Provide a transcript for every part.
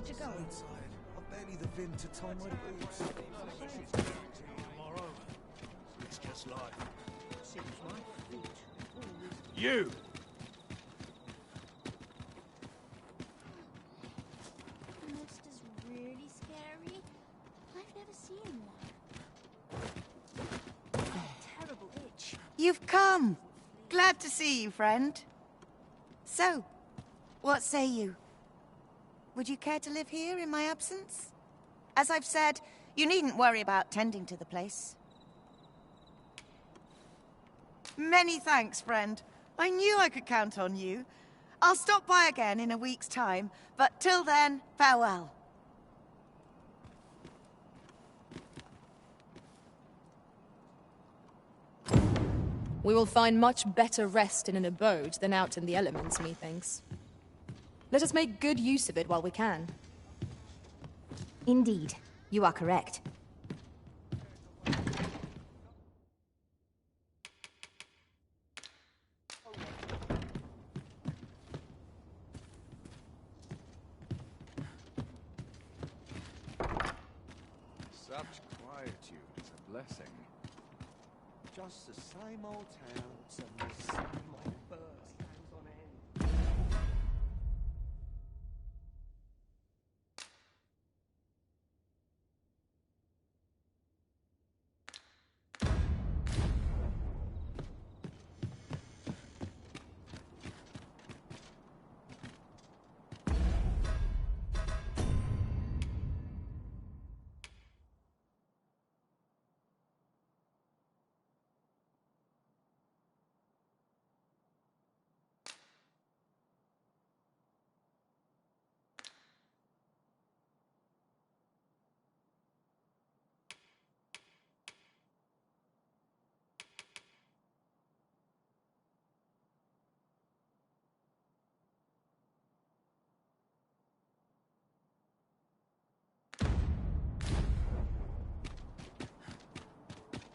to go? Inside. I've barely the vim to tie my boots. Tomorrow. It's just life. Seems my feet. You! The monster's really scary. I've never seen one. A terrible itch. You've come! Glad to see you, friend. So, what say you? Would you care to live here in my absence? As I've said, you needn't worry about tending to the place. Many thanks, friend. I knew I could count on you. I'll stop by again in a week's time, but till then, farewell. We will find much better rest in an abode than out in the elements, methinks. Let us make good use of it while we can. Indeed, you are correct. Such quietude is a blessing. Just the same old towns and the same old birds. Hands on end.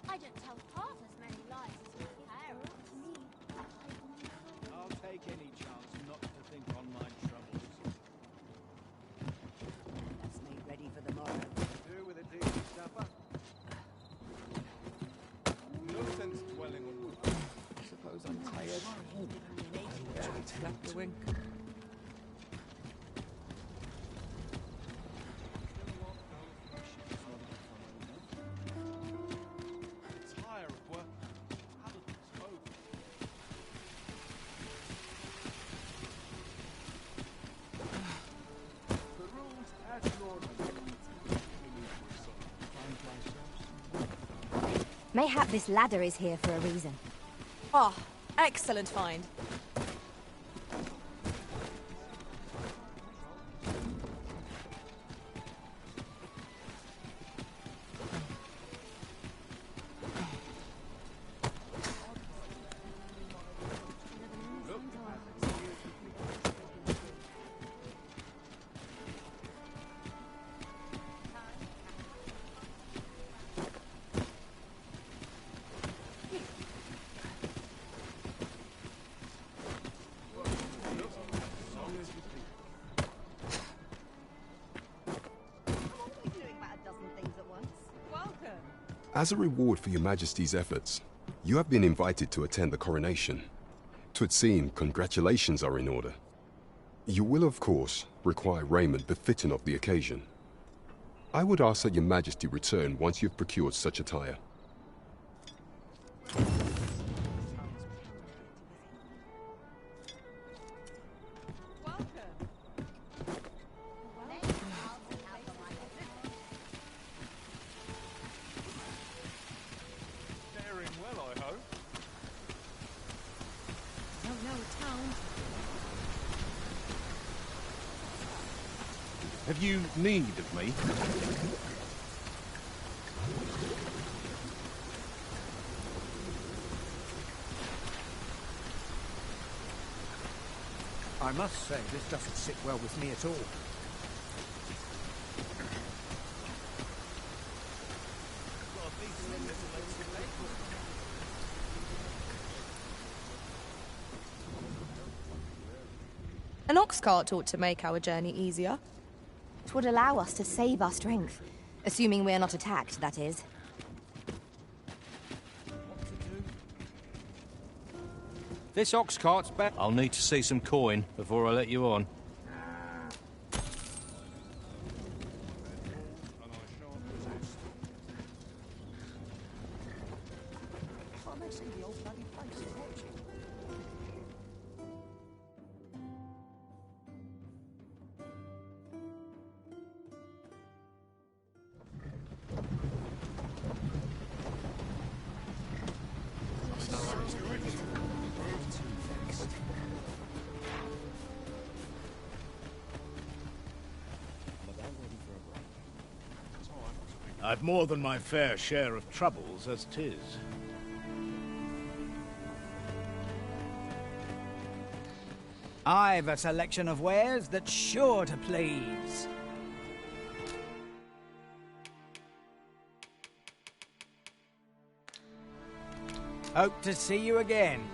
I don't tell half as many lies as my parents. I'll take any chance not to think on my troubles. That's me ready for the morrow. Do with a decent supper. No sense dwelling on what I suppose I'm tired. Slap the wink. Tire of work. Haven't spoken. The rules as Lord. Mayhap this ladder is here for a reason. Ah, excellent find. As a reward for your Majesty's efforts, you have been invited to attend the coronation. 'Twould seem congratulations are in order. You will, of course, require raiment befitting of the occasion. I would ask that your Majesty return once you've procured such attire. Faring well, I hope. Have you need of me? I must say, this doesn't sit well with me at all. An ox cart ought to make our journey easier. It would allow us to save our strength. Assuming we're not attacked, that is. This ox cart's better. I'll need to see some coin before I let you on. Can't they see the old bloody place is watching? I've more than my fair share of troubles as 'tis. I've a selection of wares that's sure to please. Hope to see you again.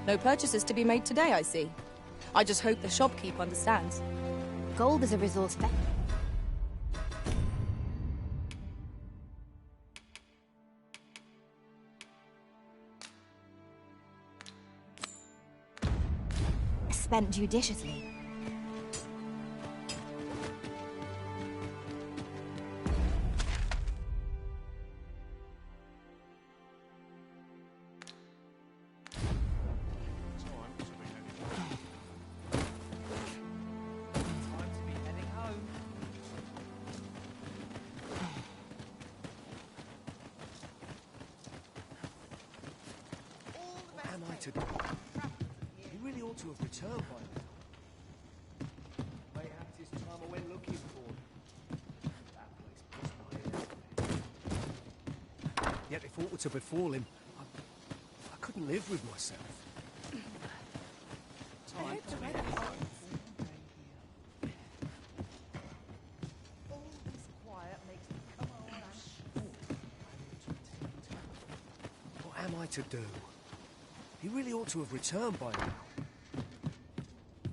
No purchases to be made today, I see. I just hope the shopkeep understands. Gold is a resource that... spent judiciously. What am I to do? He really ought to have returned by now. Mayhap 'tis time I went looking for him. That place puts my ears on it. Yet if aught were to befall him, I couldn't live with myself. Time to make it home. All this quiet makes me come on. What am I to do? He really ought to have returned by now.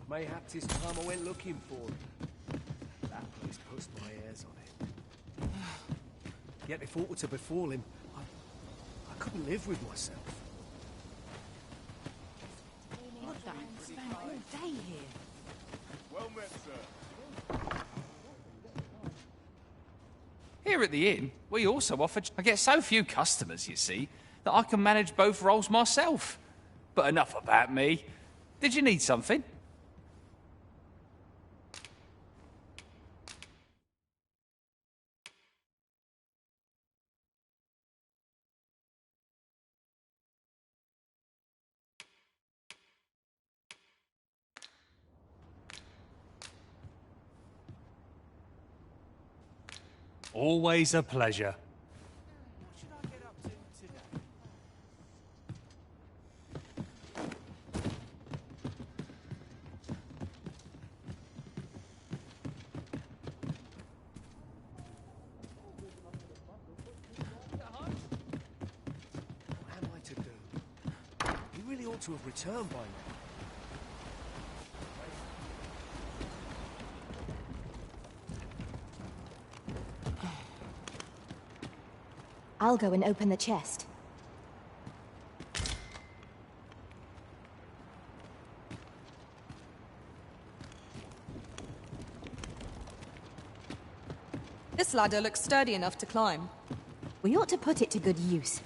Mayhap 'tis time I went looking for him. That place puts my ears on it. Yet if aught were to befall him, I couldn't live with myself. Look, that spent all day here. Well met, sir. Here at the inn, we also offer... I get so few customers, you see, that I can manage both roles myself. But enough about me. Did you need something? Always a pleasure. What should I get up to today? What am I to do? He really ought to have returned by now. I'll go and open the chest. This ladder looks sturdy enough to climb. We ought to put it to good use.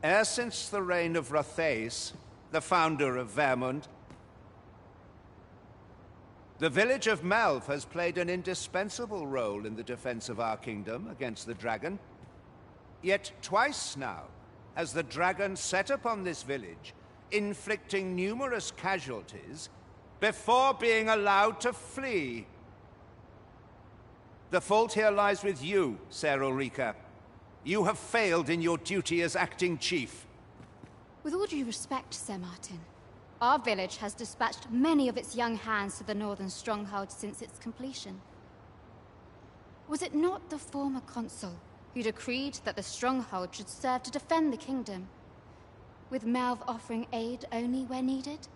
E'er since the reign of Rothaeus, the founder of Vermund, the village of Malv has played an indispensable role in the defense of our kingdom against the dragon. Yet twice now has the dragon set upon this village, inflicting numerous casualties before being allowed to flee. The fault here lies with you, Ser Ulrika. You have failed in your duty as acting chief. With all due respect, Sir Martin, our village has dispatched many of its young hands to the northern stronghold since its completion. Was it not the former consul who decreed that the stronghold should serve to defend the kingdom, with Malv offering aid only where needed?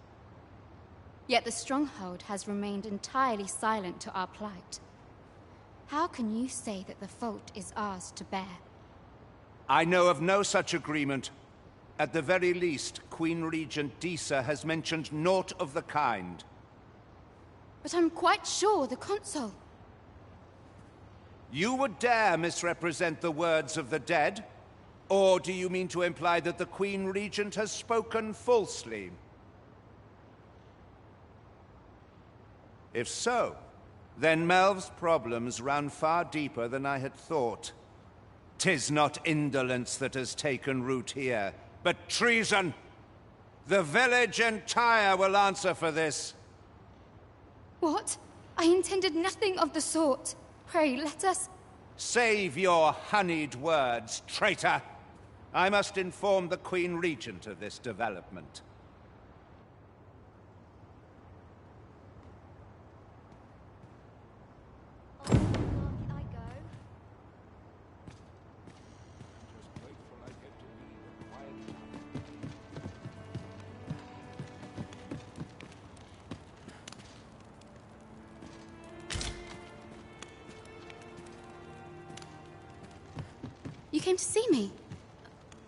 Yet the stronghold has remained entirely silent to our plight. How can you say that the fault is ours to bear? I know of no such agreement. At the very least, Queen Regent Disa has mentioned naught of the kind. But I'm quite sure the consul... You would dare misrepresent the words of the dead? Or do you mean to imply that the Queen Regent has spoken falsely? If so, then Melv's problems run far deeper than I had thought. 'Tis not indolence that has taken root here, but treason. The village entire will answer for this. What? I intended nothing of the sort. Pray, let us... Save your honeyed words, traitor. I must inform the Queen Regent of this development. You came to see me.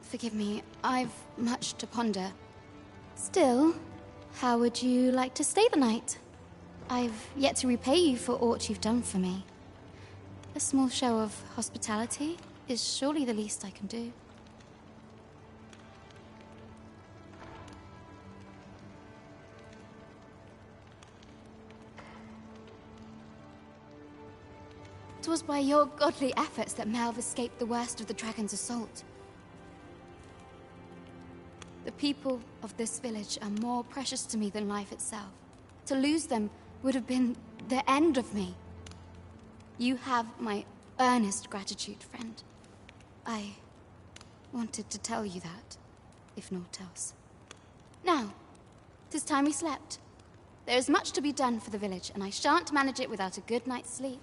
Forgive me, I've much to ponder. Still, how would you like to stay the night? I've yet to repay you for aught you've done for me. A small show of hospitality is surely the least I can do. It was by your godly efforts that Malv escaped the worst of the dragon's assault. The people of this village are more precious to me than life itself. To lose them would have been the end of me. You have my earnest gratitude, friend. I wanted to tell you that, if naught else. Now, 'tis time we slept. There is much to be done for the village, and I shan't manage it without a good night's sleep.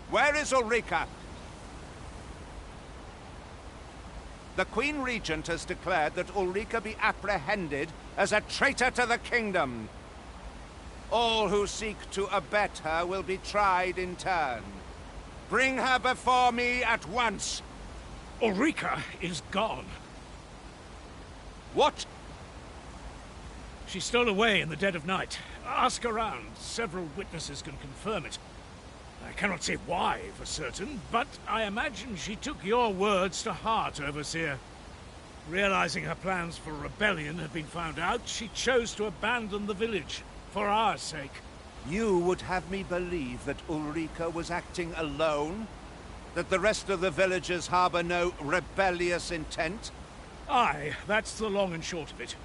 Where is Ulrika? The Queen Regent has declared that Ulrika be apprehended as a traitor to the kingdom. All who seek to abet her will be tried in turn. Bring her before me at once. Ulrika is gone. What? She stole away in the dead of night. Ask around. Several witnesses can confirm it. I cannot say why for certain, but I imagine she took your words to heart, Overseer. Realizing her plans for rebellion had been found out, she chose to abandon the village, for our sake. You would have me believe that Ulrika was acting alone? That the rest of the villagers harbor no rebellious intent? Aye, that's the long and short of it.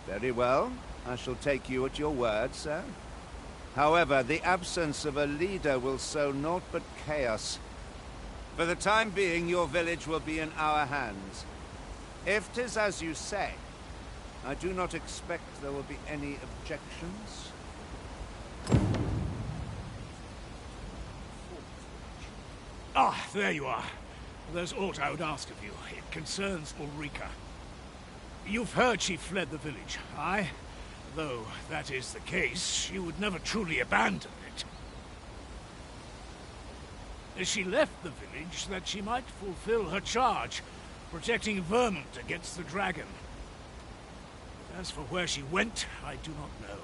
Very well. I shall take you at your word, sir. However, the absence of a leader will sow naught but chaos. For the time being, your village will be in our hands. If 'tis as you say, I do not expect there will be any objections. there you are. There's aught I would ask of you. It concerns Ulrika. You've heard she fled the village, aye? Though that is the case, she would never truly abandon it. She left the village that she might fulfill her charge, protecting Vermont against the dragon. But as for where she went, I do not know.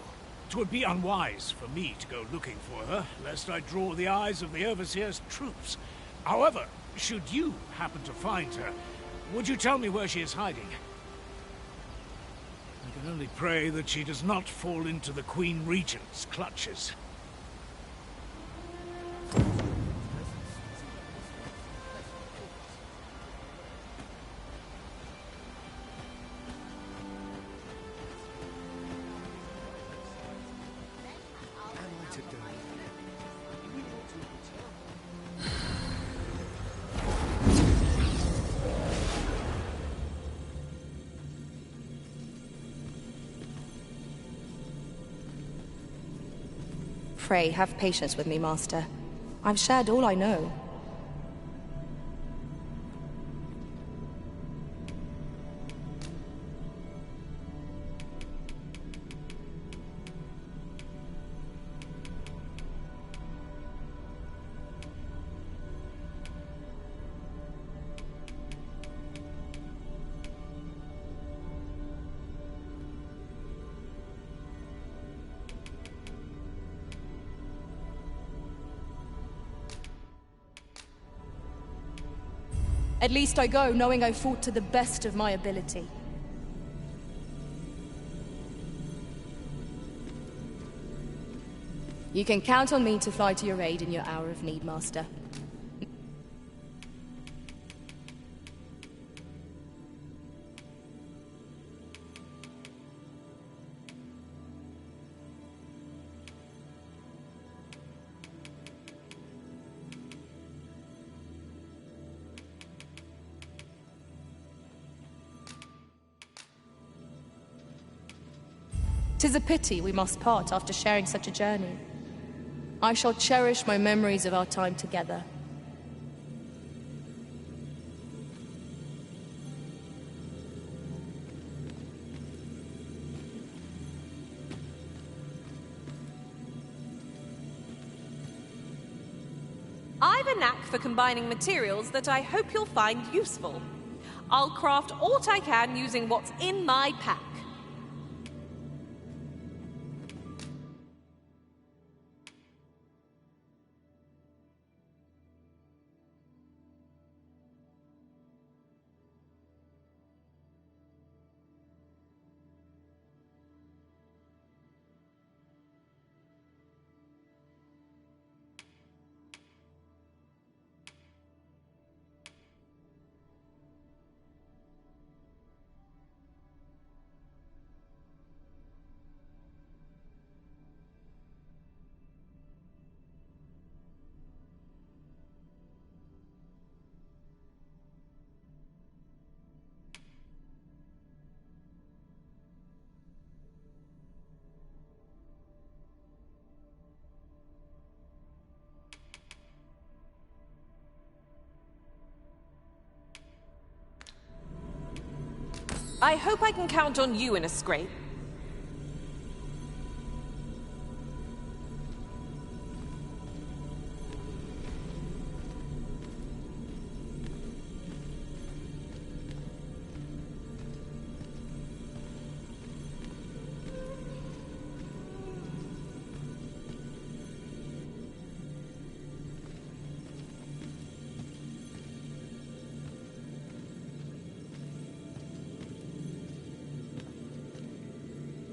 'Twould be unwise for me to go looking for her, lest I draw the eyes of the Overseer's troops. However, should you happen to find her, would you tell me where she is hiding? I can only pray that she does not fall into the Queen Regent's clutches. Pray, have patience with me, Master. I've shared all I know. At least I go knowing I fought to the best of my ability. You can count on me to fly to your aid in your hour of need, Master. "'Tis a pity we must part after sharing such a journey. I shall cherish my memories of our time together. I've a knack for combining materials that I hope you'll find useful. I'll craft aught I can using what's in my pack. I hope I can count on you in a scrape.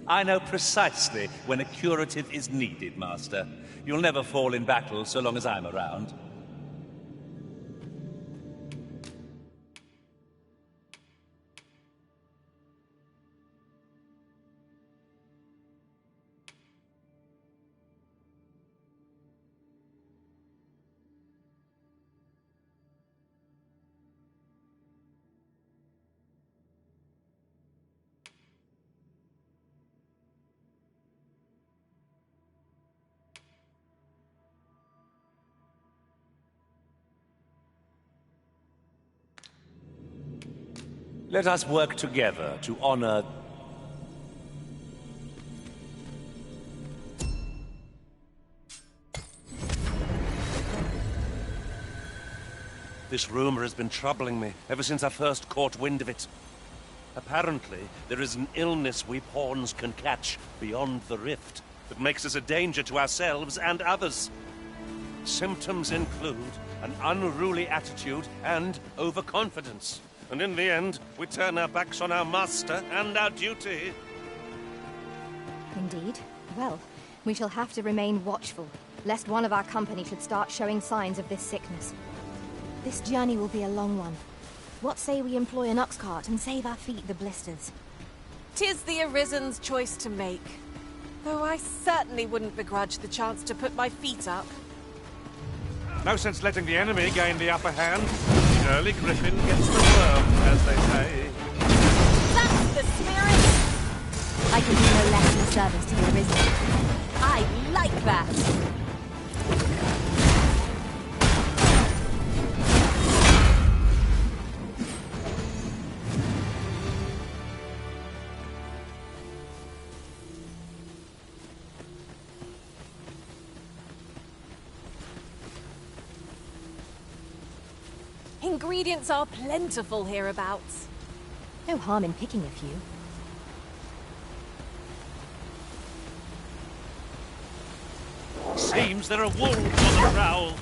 I know precisely when a curative is needed, Master. You'll never fall in battle so long as I'm around. Let us work together to honor... This rumor has been troubling me ever since I first caught wind of it. Apparently, there is an illness we pawns can catch beyond the rift that makes us a danger to ourselves and others. Symptoms include an unruly attitude and overconfidence. And in the end, we turn our backs on our master and our duty. Indeed. Well, we shall have to remain watchful, lest one of our company should start showing signs of this sickness. This journey will be a long one. What say we employ an ox cart and save our feet the blisters? 'Tis the Arisen's choice to make. Though I certainly wouldn't begrudge the chance to put my feet up. No sense letting the enemy gain the upper hand. The early griffin gets the worm, as they say. That's the spirit! I can do no less than service to the Arisen. I like that! Ingredients are plentiful hereabouts. No harm in picking a few. Seems there are wolves on the prowl.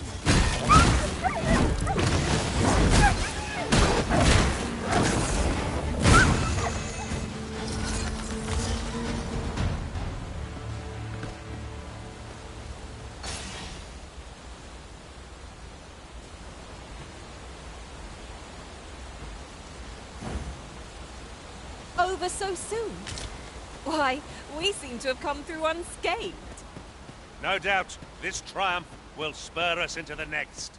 Over so soon? Why, we seem to have come through unscathed. No doubt, this triumph will spur us into the next.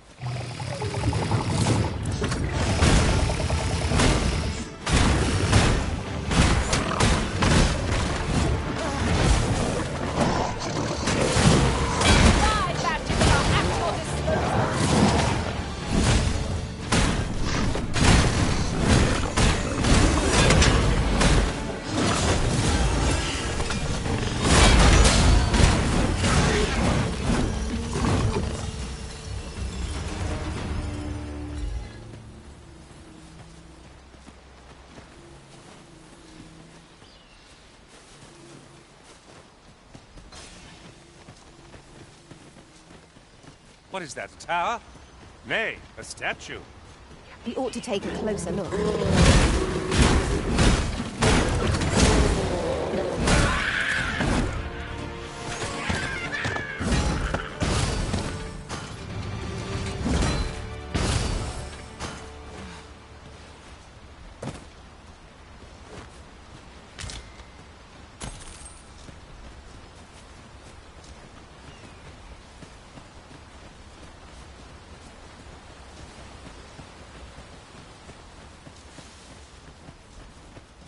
What is that, a tower? Nay, a statue. We ought to take a closer look.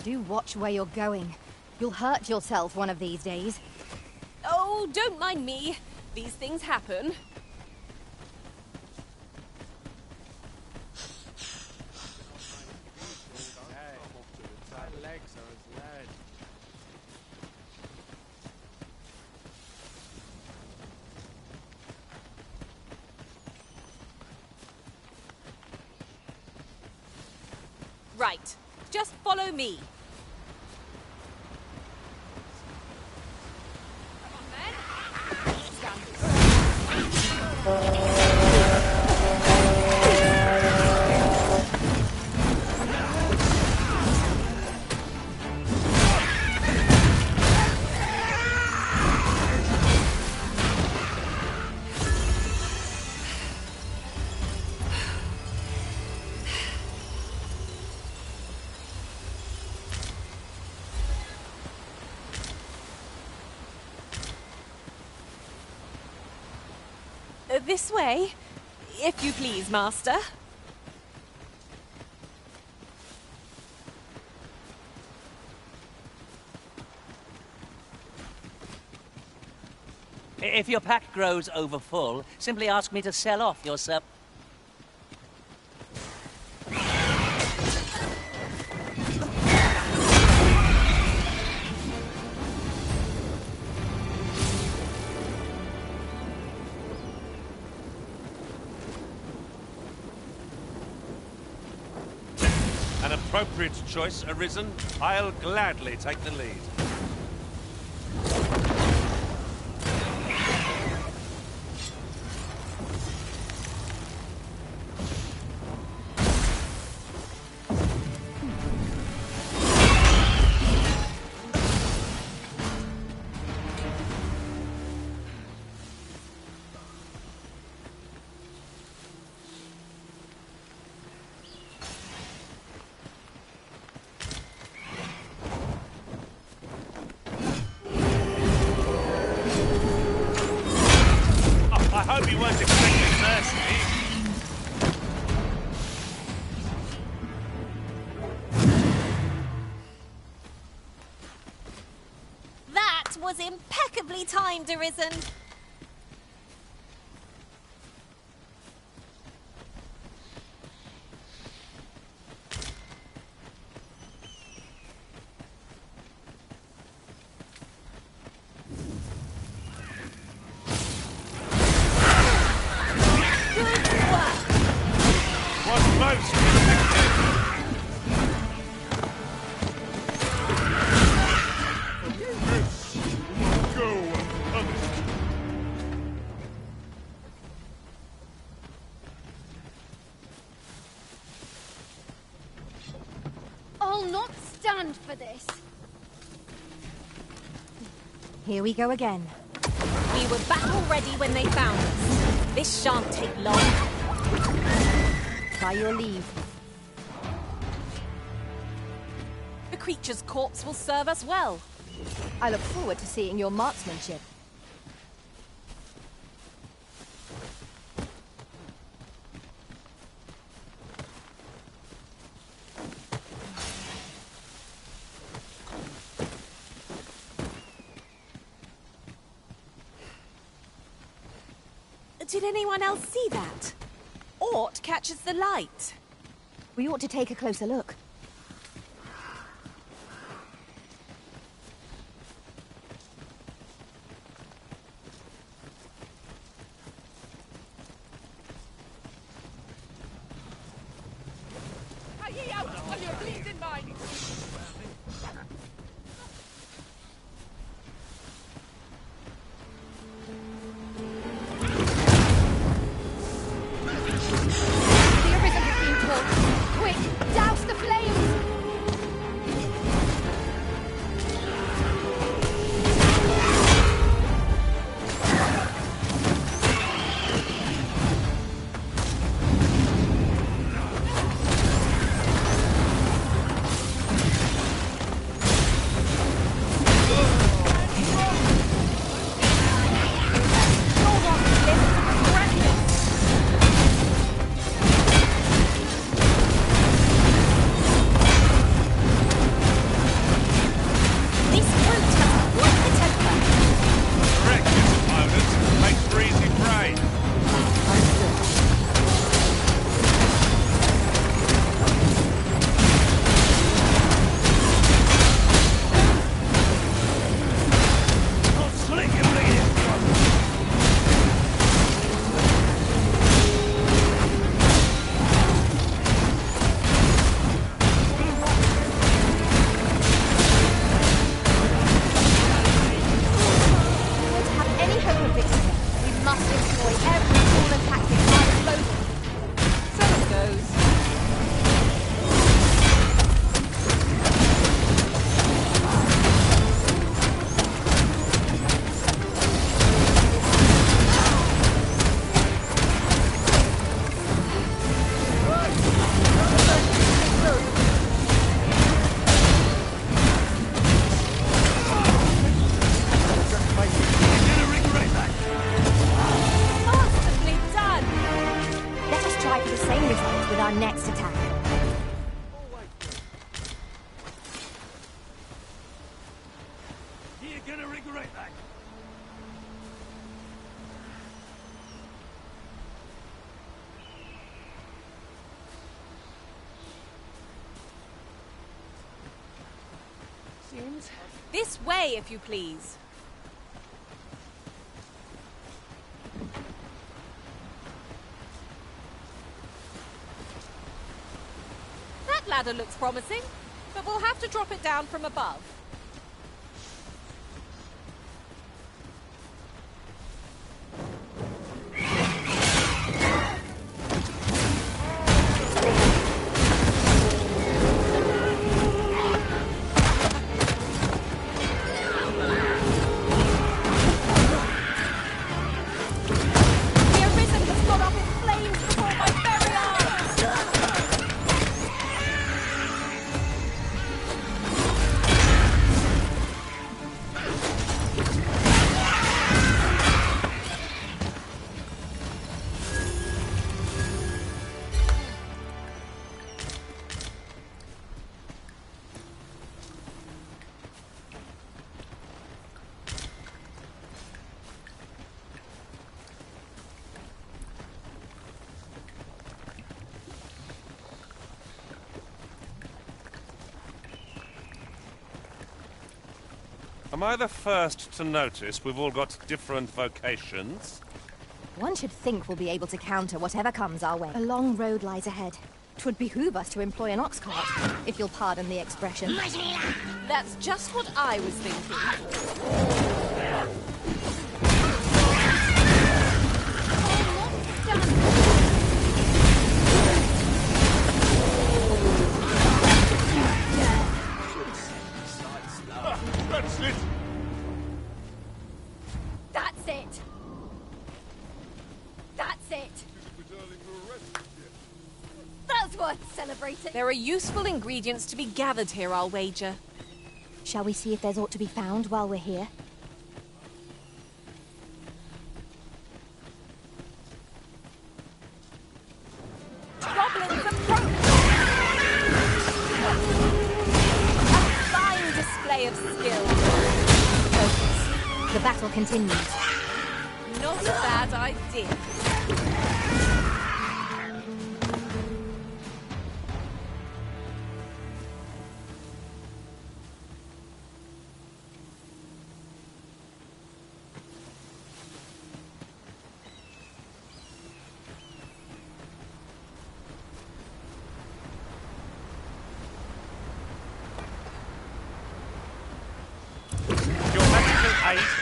Do watch where you're going. You'll hurt yourself one of these days. Oh, don't mind me. These things happen. Right. Just follow me. This way, if you please, Master. If your pack grows over full, simply ask me to sell off your appropriate choice, Arisen. I'll gladly take the lead. I hope you weren't expecting mercy. That was impeccably timed, Arisen. I'll not stand for this. Here we go again. We were battle ready when they found us. This shan't take long. By your leave. The creature's corpse will serve us well. I look forward to seeing your marksmanship. Did anyone else see that? Aught catches the light. We ought to take a closer look. Are ye out on your bleeding mind? Quick, douse the flames! This way, if you please. That ladder looks promising, but we'll have to drop it down from above. Am I the first to notice we've all got different vocations? One should think we'll be able to counter whatever comes our way. A long road lies ahead. 'Twould behoove us to employ an ox cart, if you'll pardon the expression. That's just what I was thinking. That's it! That's it! That's it! That's worth celebrating! There are useful ingredients to be gathered here, I'll wager. Shall we see if there's aught to be found while we're here? Goblins approach! A fine display of skill. Focus. The battle continues. Not a bad idea.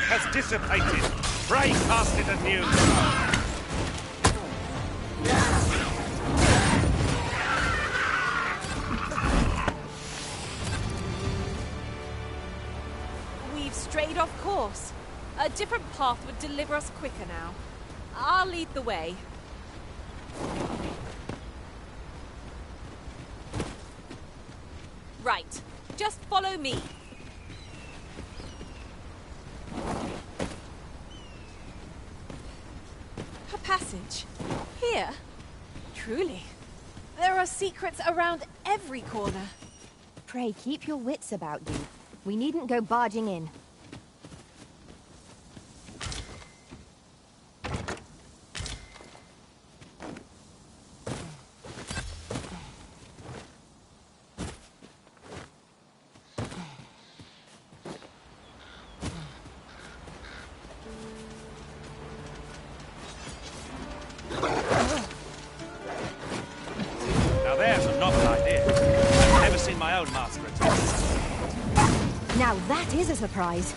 Has dissipated. Pray cast it anew. We've strayed off course. A different path would deliver us quicker now. I'll lead the way. Right. Just follow me. A passage. Here? Truly. There are secrets around every corner. Pray, keep your wits about you. We needn't go barging in. Now there's a novel idea. I've never seen my own master attempt. Now that is a surprise.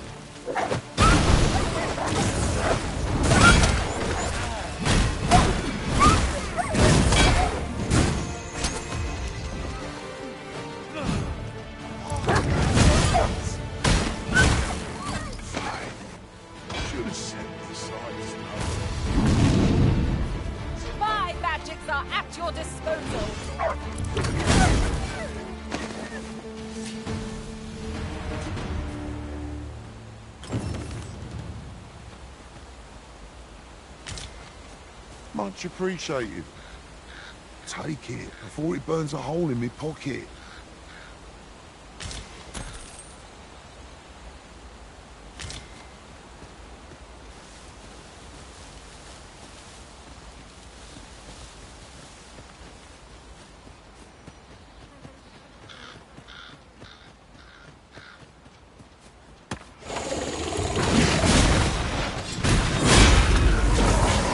My magics are at your disposal. Much appreciated. Take it before it burns a hole in me pocket.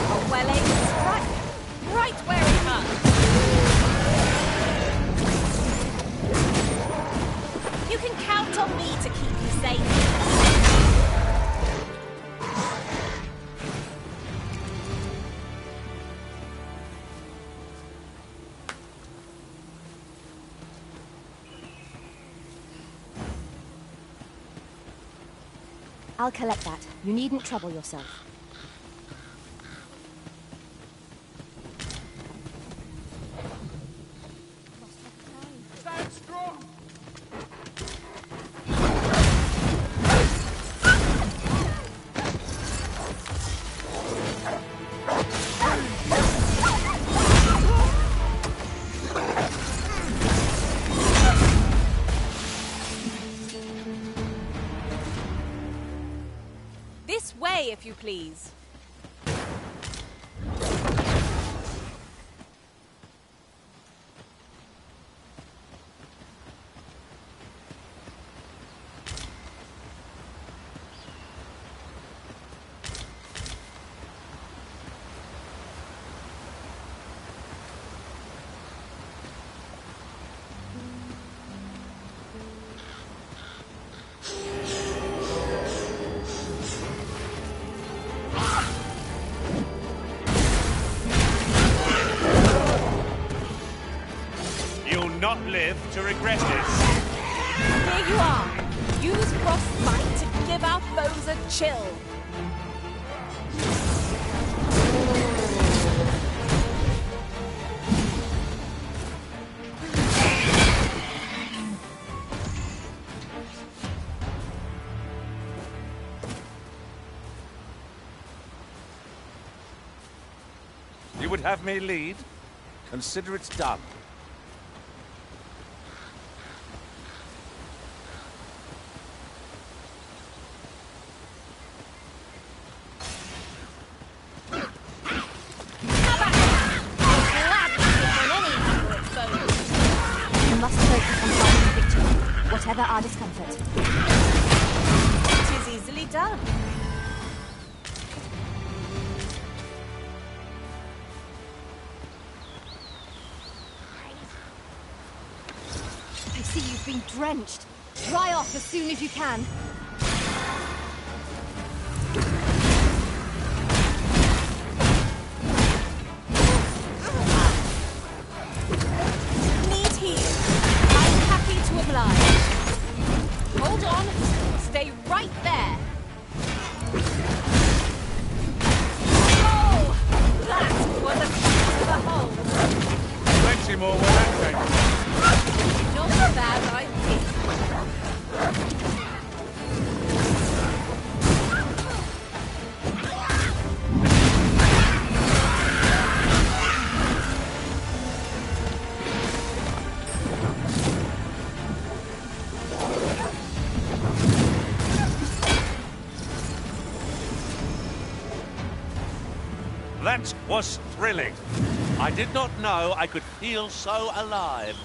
A well-aimed strike. Right where it hurts. I'll collect that. You needn't trouble yourself. Stand strong! This way, if you please. You'll not live to regret it. Here you are. Use frostbite to give our foes a chill. You would have me lead? Consider it done. You must focus on finding victory, whatever our discomfort. It is easily done. I see you've been drenched. Dry off as soon as you can. Need heal. I'm happy to oblige. Hold on. Stay right there. Oh! That was a cut to the hole. Plenty more where that came from. Not a bad idea. That was thrilling. I did not know I could feel so alive.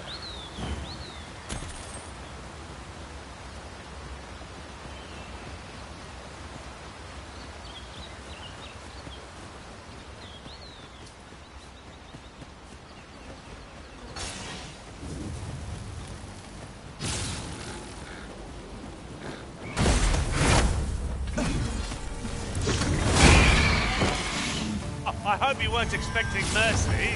I hope you weren't expecting mercy.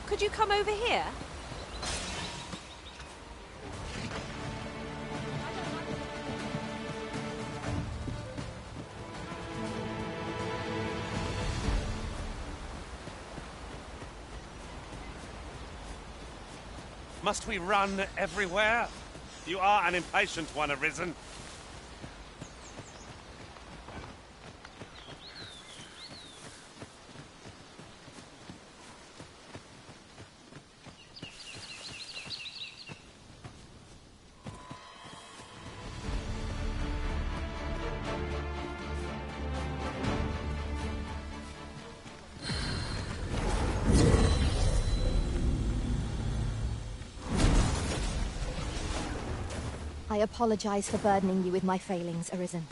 Could you come over here? Must we run everywhere? You are an impatient one, Arisen. I apologize for burdening you with my failings, Arisen.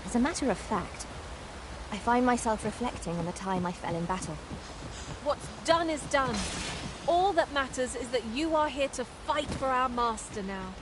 As a matter of fact, I find myself reflecting on the time I fell in battle. What's done is done. All that matters is that you are here to fight for our master now.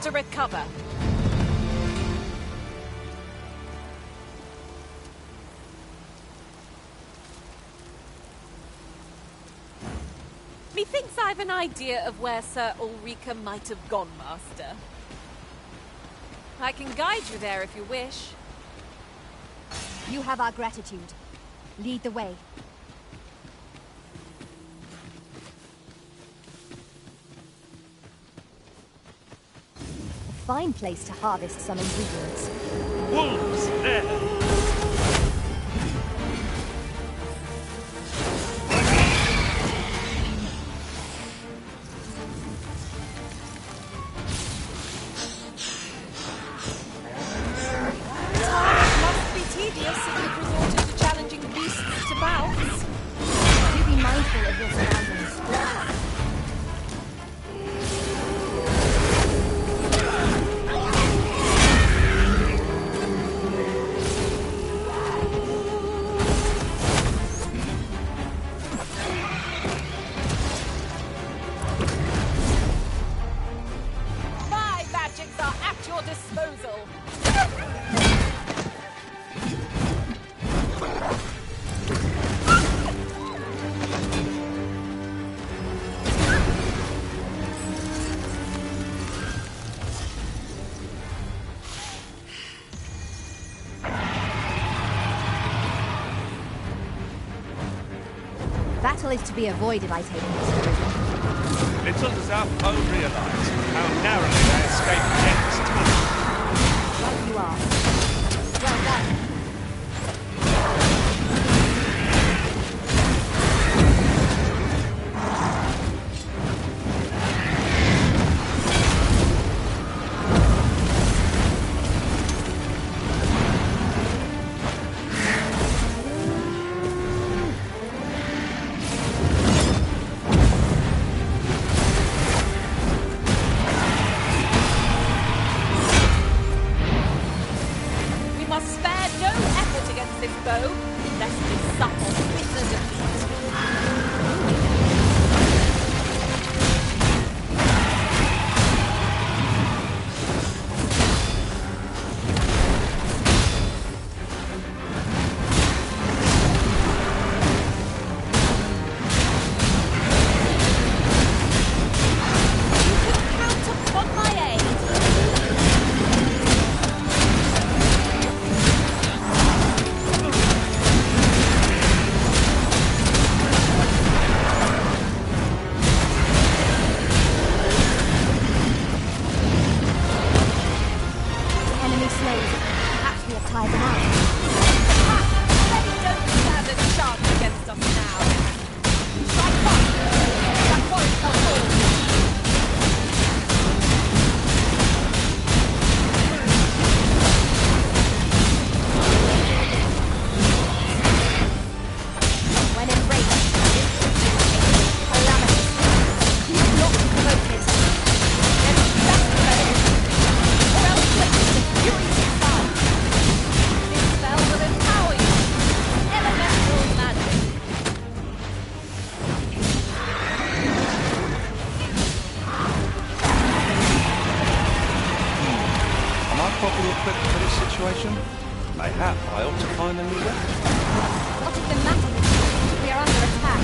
To recover. Methinks I've an idea of where Sir Ulrika might have gone, Master. I can guide you there if you wish. You have our gratitude. Lead the way. Fine place to harvest some ingredients. Wolves there! Must be tedious if you've resorted to challenging beasts to bouts. Do be mindful of your surroundings. Battle is to be avoided, I take it. Little does our foe realize how narrowly they escape death's touch. Right you are. Well done. We must spare no properly equipped for this situation? Mayhap I ought to find a new weapon. What is the matter with you? We are under attack.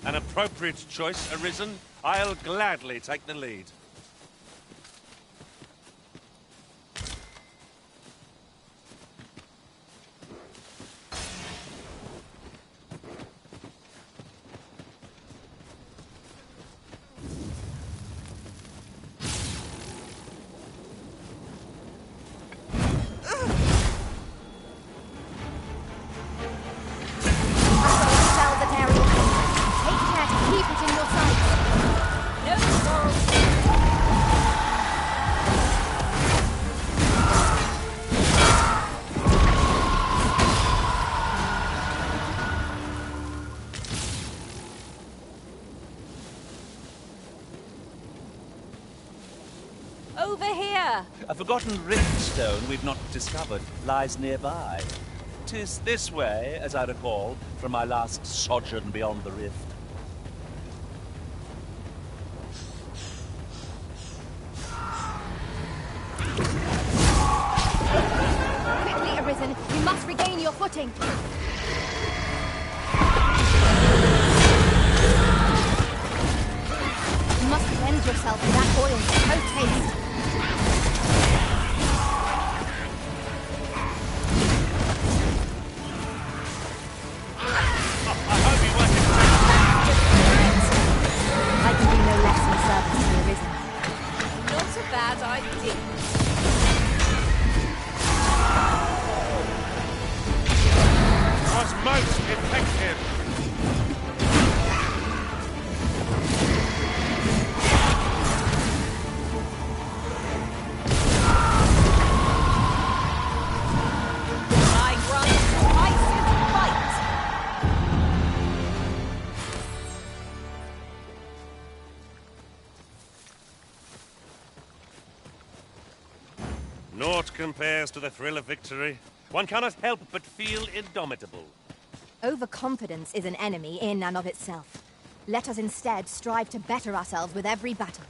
An appropriate choice arisen. I'll gladly take the lead. Over here! A forgotten rift stone we've not discovered lies nearby. 'Tis this way, as I recall, from my last sojourn beyond the rift. Quickly, Arisen! You must regain your footing! You must cleanse yourself with that oil, so taste! I can do no less in service to Arisen. Not a bad idea. Was most effective. I grant twice as fight. Naught compares to the thrill of victory. One cannot help but feel indomitable. Overconfidence is an enemy in and of itself. Let us instead strive to better ourselves with every battle.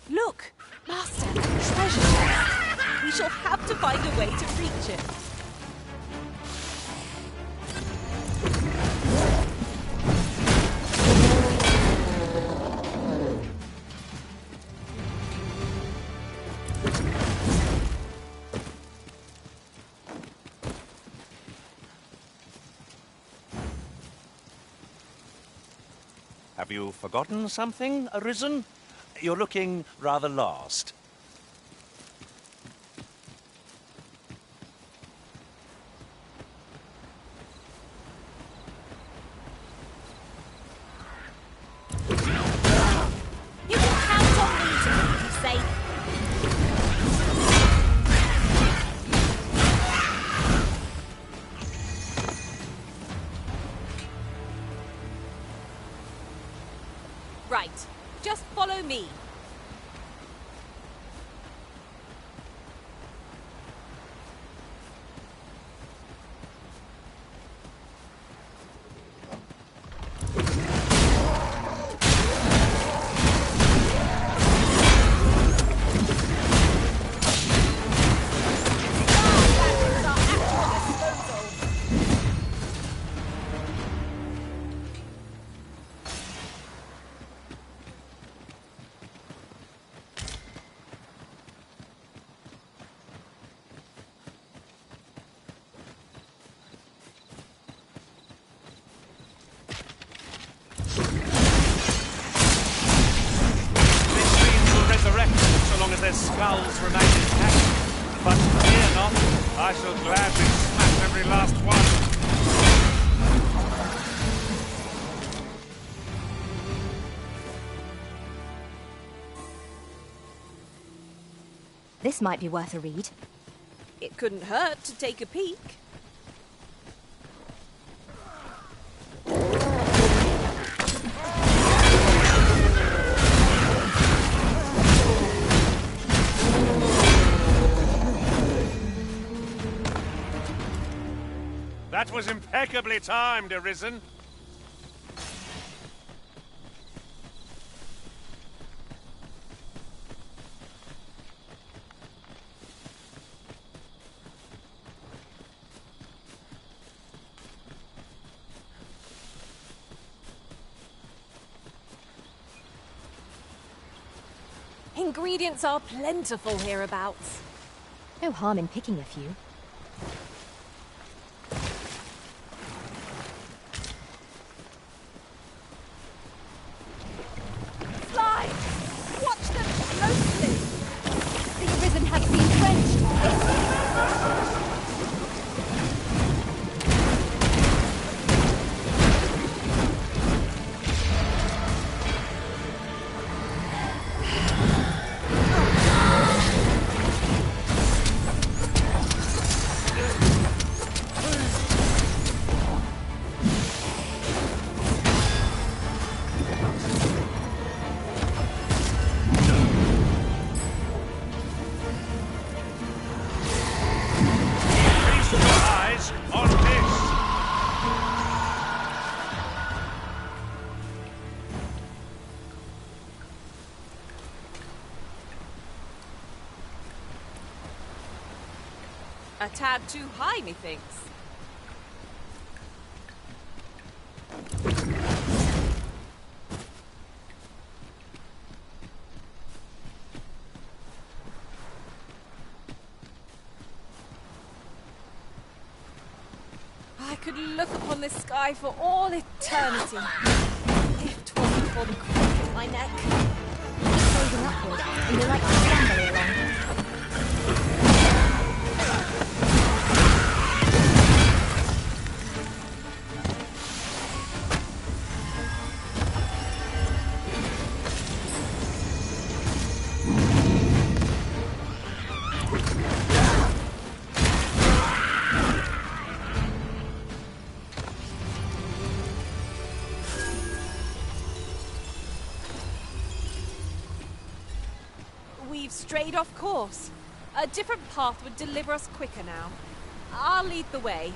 Look! Master, a treasure chest! We shall have to find a way to reach it. Have you forgotten something, Arisen? You're looking rather lost. You can count on me to keep you safe. Right. Just follow me. Their skulls remain intact. But fear not, I shall gladly smash every last one. This might be worth a read. It couldn't hurt to take a peek. That was impeccably timed, Arisen. Ingredients are plentiful hereabouts. No harm in picking a few. Fly! Watch them closely! The Arisen has been drenched! A tad too high, methinks. I could look upon this sky for all eternity. If 'twasn't for the crook in my neck. It's closing upward, and you're like to stumble along. We've strayed off course. A different path would deliver us quicker now. I'll lead the way.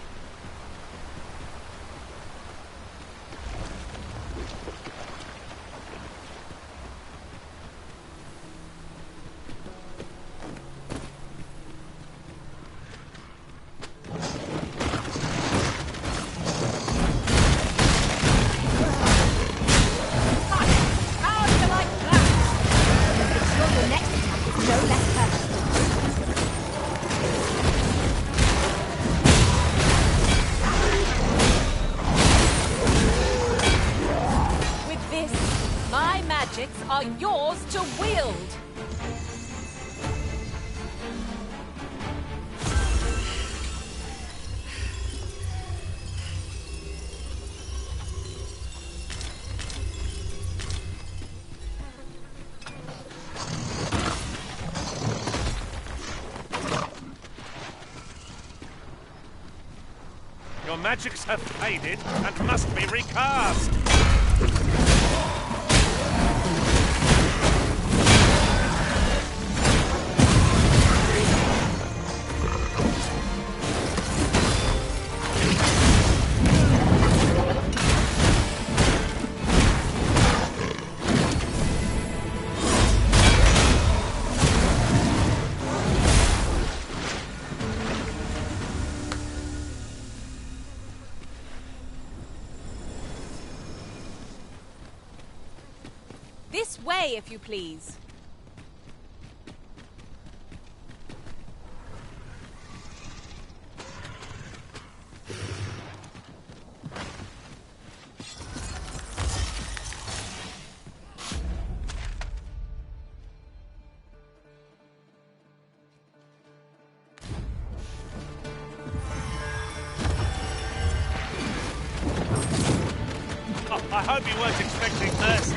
magics are yours to wield. Your magics have faded and must be recast. This way, if you please. Oh, I hope you weren't expecting mercy.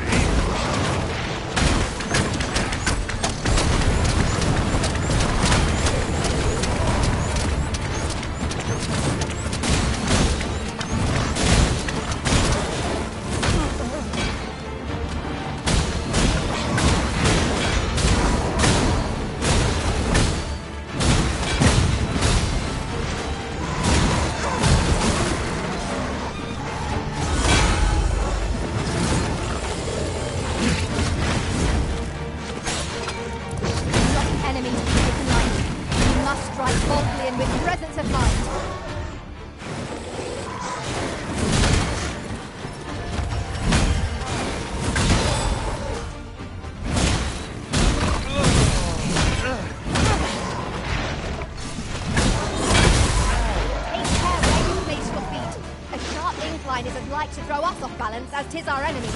Is as like to throw us off balance as 'tis our enemies.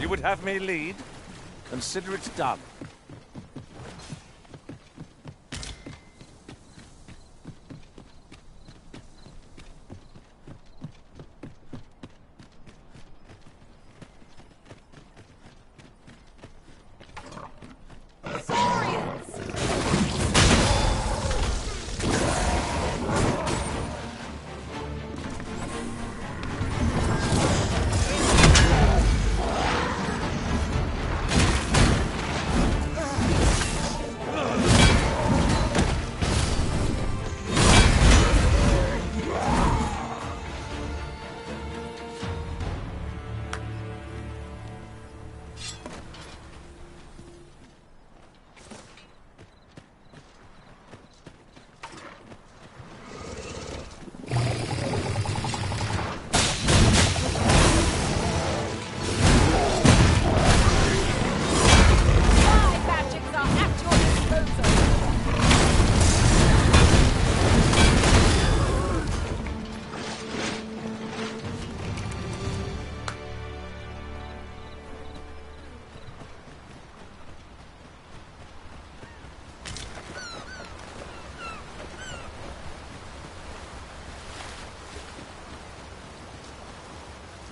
You would have me lead? Consider it done.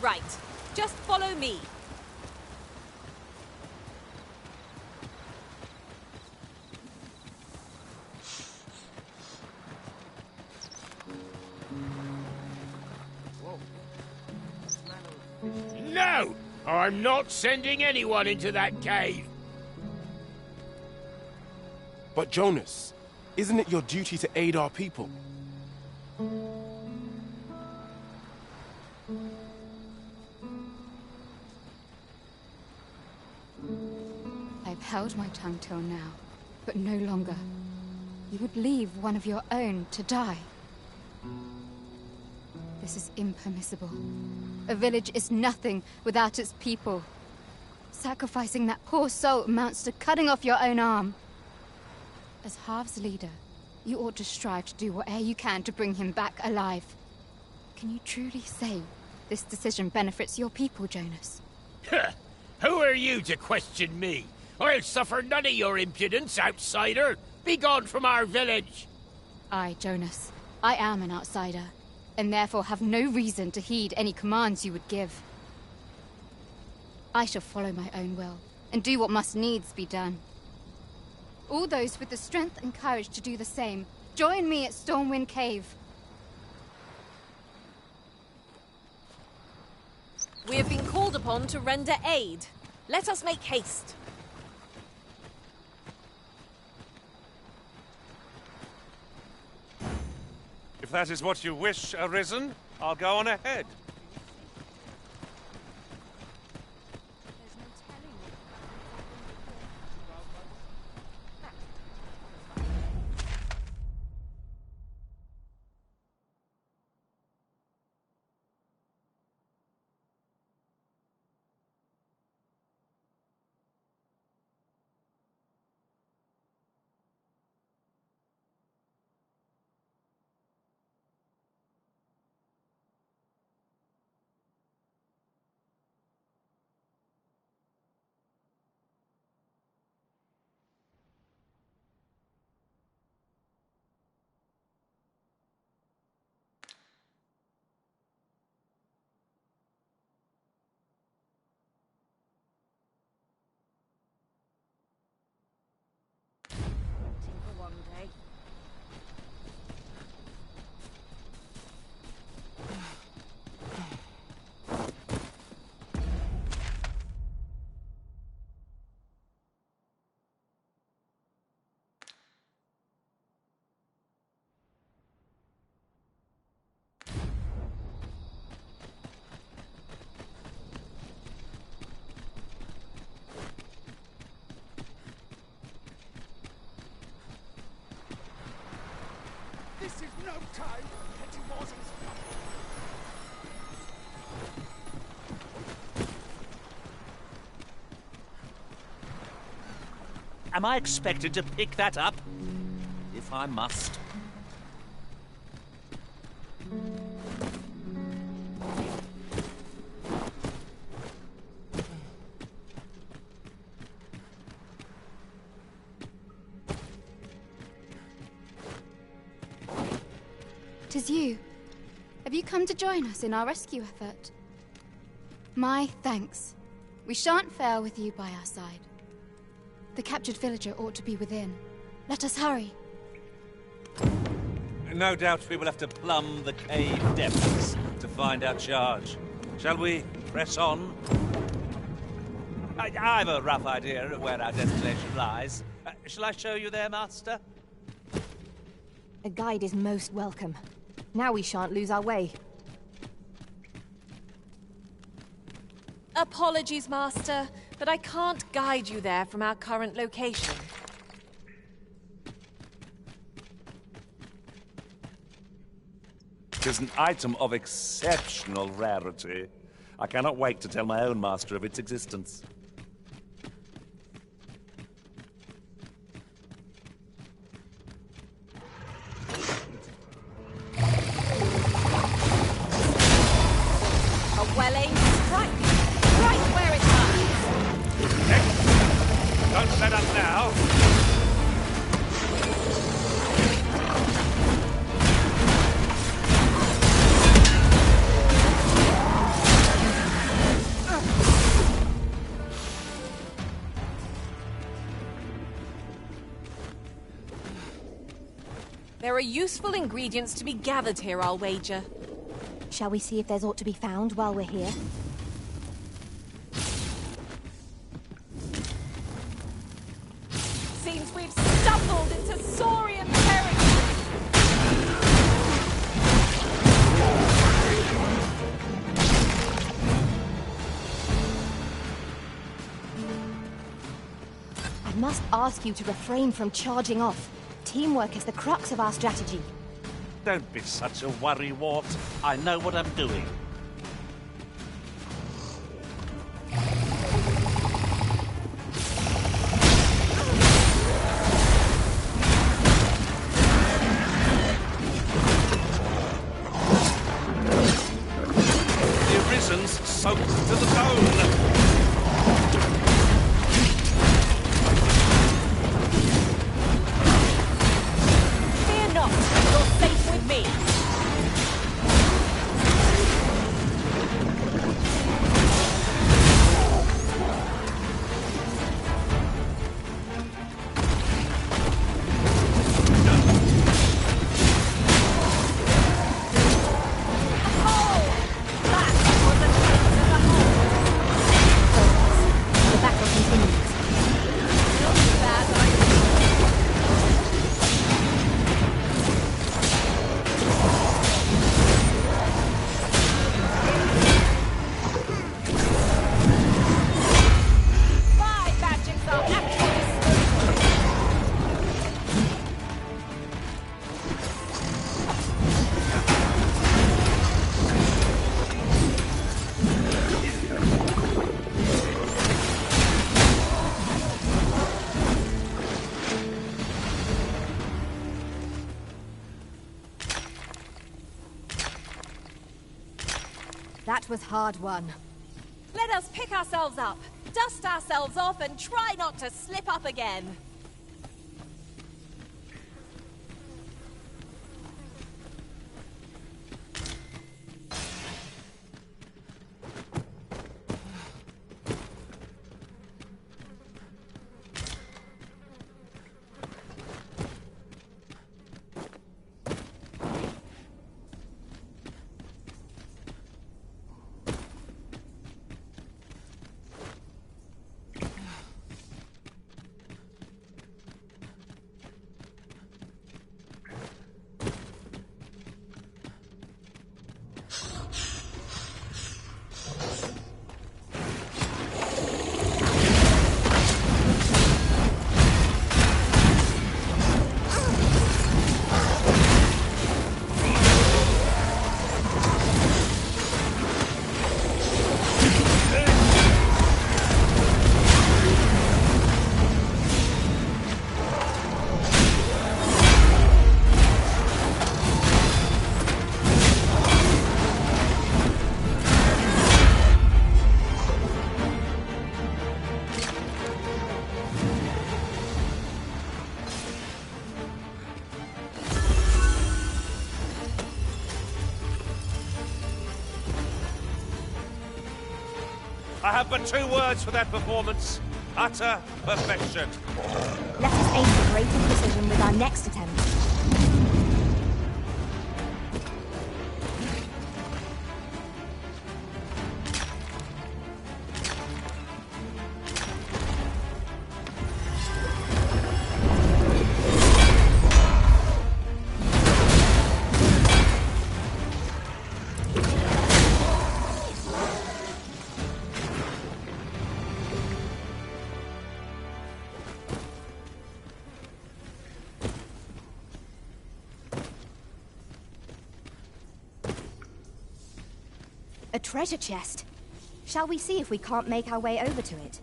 Right. Just follow me. No! I'm not sending anyone into that cave. But Jonas, isn't it your duty to aid our people? I've held my tongue till now, but no longer. You would leave one of your own to die. This is impermissible. A village is nothing without its people. Sacrificing that poor soul amounts to cutting off your own arm. As Half's leader, you ought to strive to do whatever you can to bring him back alive. Can you truly say this decision benefits your people, Jonas? Who are you to question me? I'll suffer none of your impudence, outsider! Be gone from our village! I, Jonas, I am an outsider, and therefore have no reason to heed any commands you would give. I shall follow my own will, and do what must needs be done. All those with the strength and courage to do the same, join me at Stormwind Cave. We have been called upon to render aid. Let us make haste. If that is what you wish, Arisen, I'll go on ahead. This is no time for petty wars. Am I expected to pick that up? If I must. Tis you. Have you come to join us in our rescue effort? My thanks. We shan't fail with you by our side. The captured villager ought to be within. Let us hurry. No doubt we will have to plumb the cave depths to find our charge. Shall we press on? I've a rough idea of where our destination lies. Shall I show you there, Master? A guide is most welcome. Now we shan't lose our way. Apologies, Master, but I can't guide you there from our current location. It is an item of exceptional rarity. I cannot wait to tell my own master of its existence. A well-aimed strike, right where it lies. Don't let up now. There are useful ingredients to be gathered here, I'll wager. Shall we see if there's aught to be found while we're here? Seems we've stumbled into Saurian territory. I must ask you to refrain from charging off. Teamwork is the crux of our strategy. Don't be such a worrywart. I know what I'm doing. The Arisen's soaked to the bone. That was hard won. Let us pick ourselves up, dust ourselves off, and try not to slip up again. I have but 2 words for that performance. Utter perfection. Let us aim for greater precision with our next attempt. A treasure chest. Shall we see if we can't make our way over to it?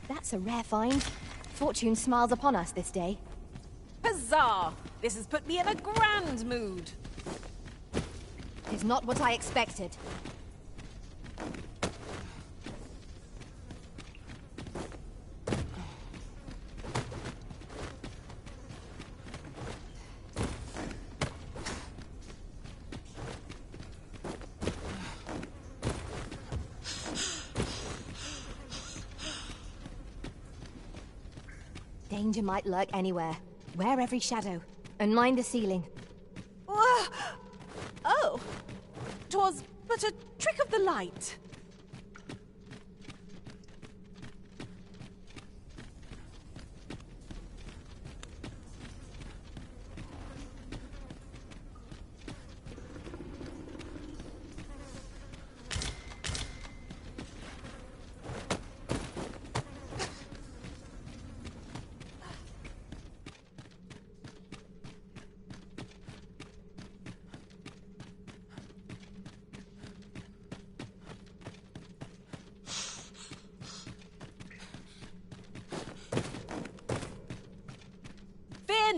That's a rare find. Fortune smiles upon us this day. Huzzah! This has put me in a grand mood. It's not what I expected. Danger might lurk anywhere. Wear every shadow, and mind the ceiling. Oh! 'Twas but a trick of the light.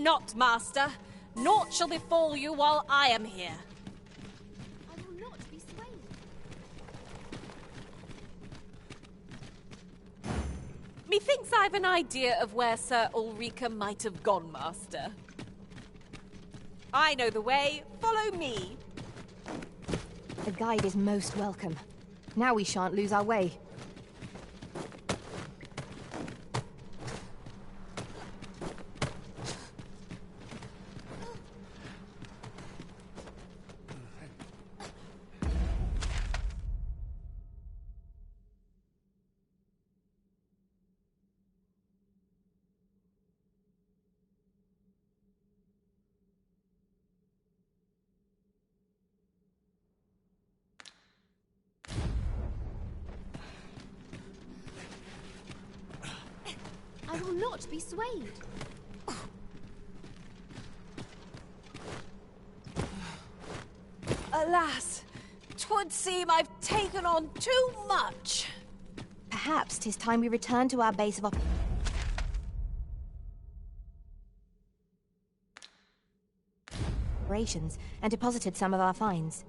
not, Master. Naught shall befall you while I am here. I will not be swayed. Methinks I've an idea of where Sir Ulrika might have gone, Master. I know the way. Follow me. A guide is most welcome. Now we shan't lose our way. I will not be swayed. Alas, 'twould seem I've taken on too much. Perhaps 'tis time we return to our base of operations and deposited some of our finds.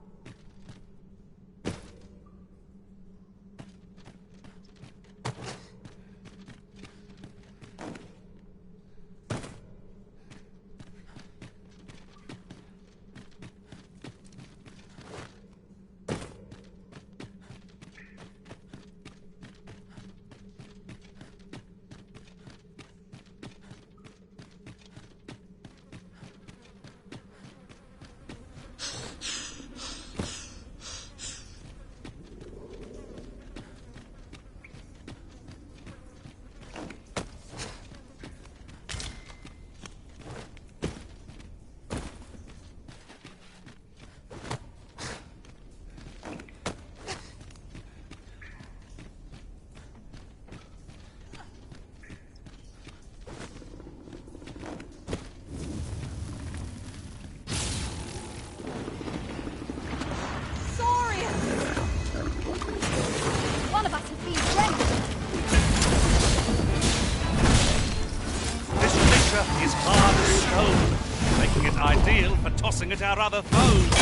Is hard as stone, making it ideal for tossing at our other foes.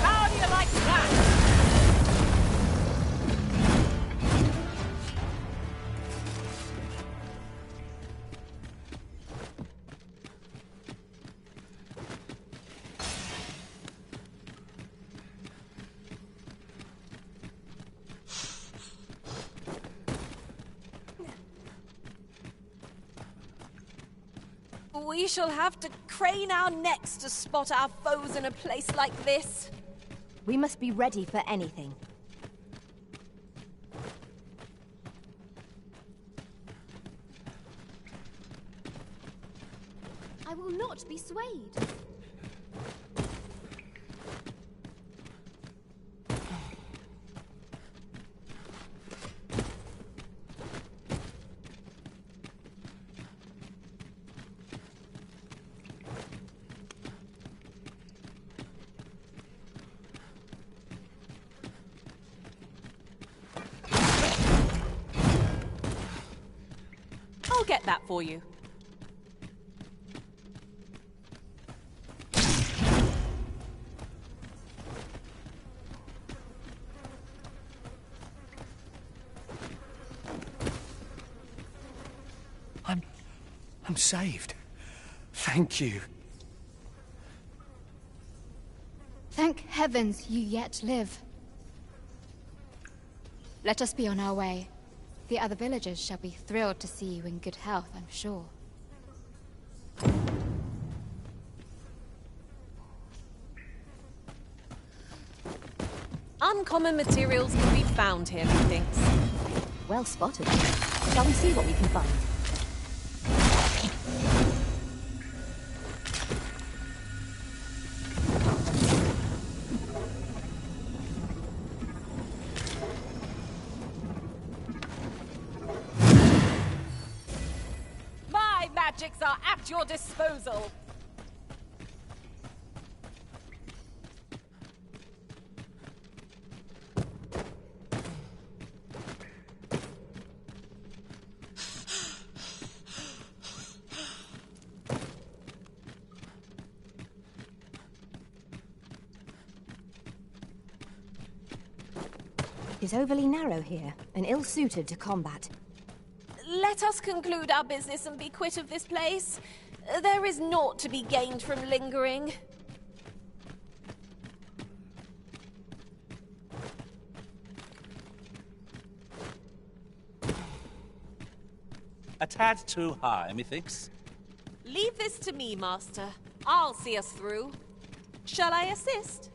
How do you like that? We shall have to crane our necks to spot our foes in a place like this. We must be ready for anything. I will not be swayed. I'll get that for you. I'm saved. Thank you. Thank heavens you yet live. Let us be on our way. The other villagers shall be thrilled to see you in good health, I'm sure. Uncommon materials can be found here, methinks. Well spotted. Shall we see what we can find? My magics are at your disposal. is overly narrow here and ill-suited to combat. Let us conclude our business and be quit of this place. There is naught to be gained from lingering. A tad too high, methinks. Leave this to me, Master. I'll see us through. Shall I assist?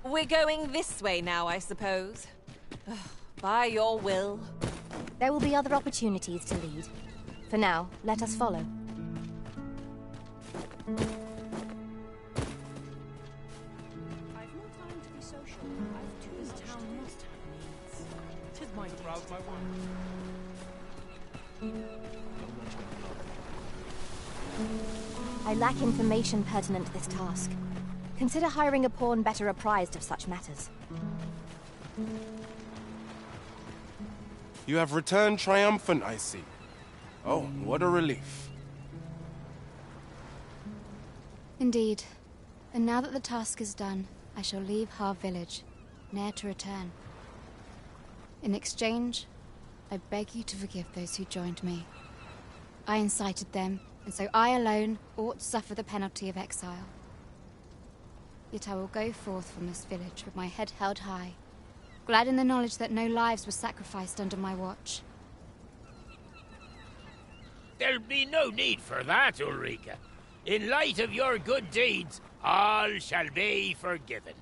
We're going this way now, I suppose. By your will. There will be other opportunities to lead. For now, let us follow. I've no time to be social. I've too much town must have needs. 'Tis my day to my I lack information pertinent to this task. Consider hiring a pawn better apprised of such matters. You have returned triumphant, I see. Oh, what a relief. Indeed. And now that the task is done, I shall leave Har village, ne'er to return. In exchange, I beg you to forgive those who joined me. I incited them, and so I alone ought suffer the penalty of exile. Yet I will go forth from this village with my head held high, glad in the knowledge that no lives were sacrificed under my watch. There'll be no need for that, Ulrika. In light of your good deeds, all shall be forgiven.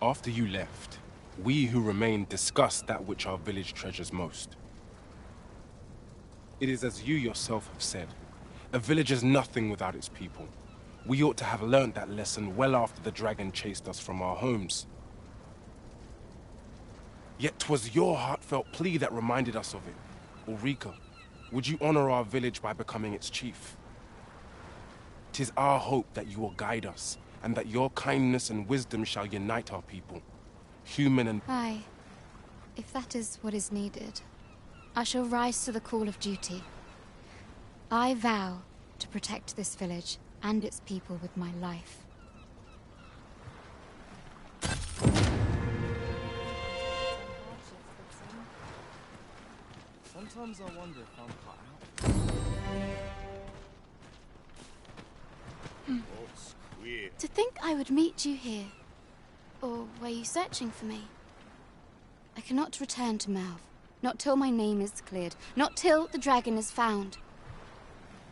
After you left, we who remained discussed that which our village treasures most. It is as you yourself have said, a village is nothing without its people. We ought to have learnt that lesson well after the dragon chased us from our homes. Yet 'twas your heartfelt plea that reminded us of it. Ulrika, would you honor our village by becoming its chief? 'Tis our hope that you will guide us, and that your kindness and wisdom shall unite our people, human and... Aye, if that is what is needed, I shall rise to the call of duty. I vow to protect this village and its people with my life. Sometimes I wonder if I'm cut out. What's queer? To think I would meet you here. Or were you searching for me? I cannot return to Melve. Not till my name is cleared. Not till the dragon is found.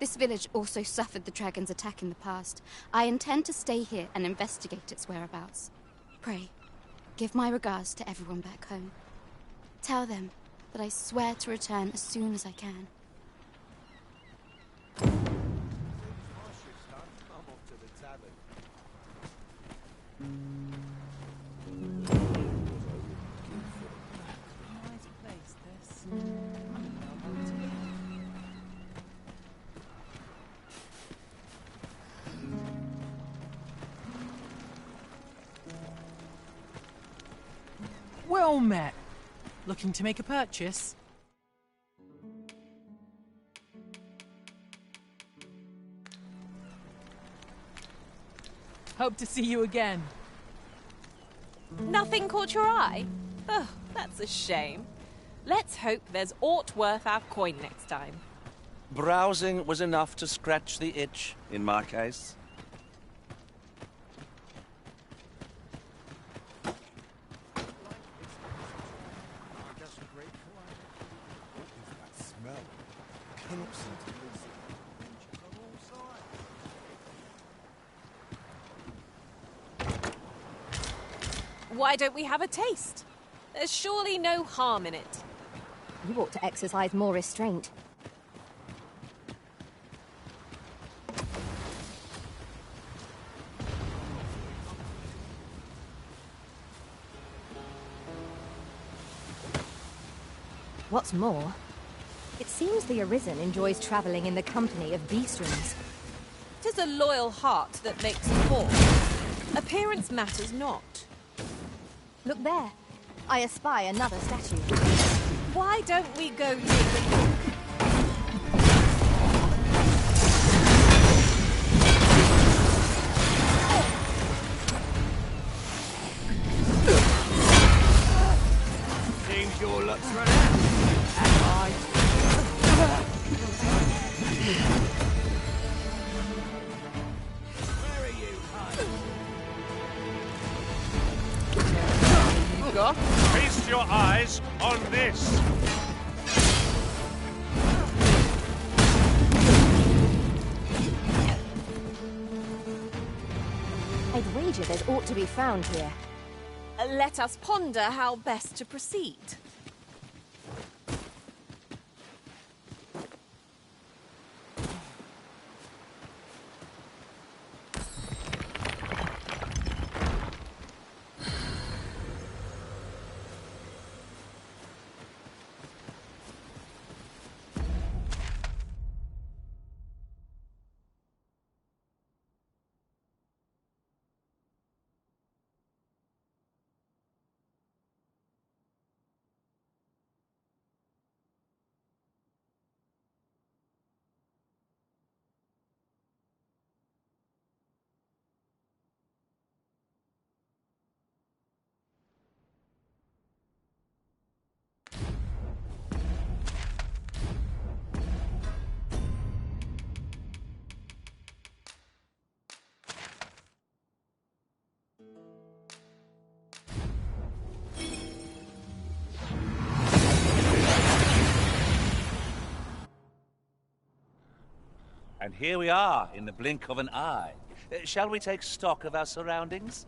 This village also suffered the dragon's attack in the past. I intend to stay here and investigate its whereabouts. Pray, give my regards to everyone back home. Tell them that I swear to return as soon as I can. Well met. Looking to make a purchase? Hope to see you again. Nothing caught your eye? Oh, that's a shame. Let's hope there's aught worth our coin next time. Browsing was enough to scratch the itch, in my case. Why don't we have a taste? There's surely no harm in it. You ought to exercise more restraint. What's more, it seems the Arisen enjoys traveling in the company of beastrings. 'Tis a loyal heart that makes a form. Appearance matters not. Look there. I espy another statue. Why don't we go take a look? Seems your luck's run out. Where are you hiding? Feast your eyes on this. I'd wager there's ought to be found here. Let us ponder how best to proceed. And here we are, in the blink of an eye. Shall we take stock of our surroundings?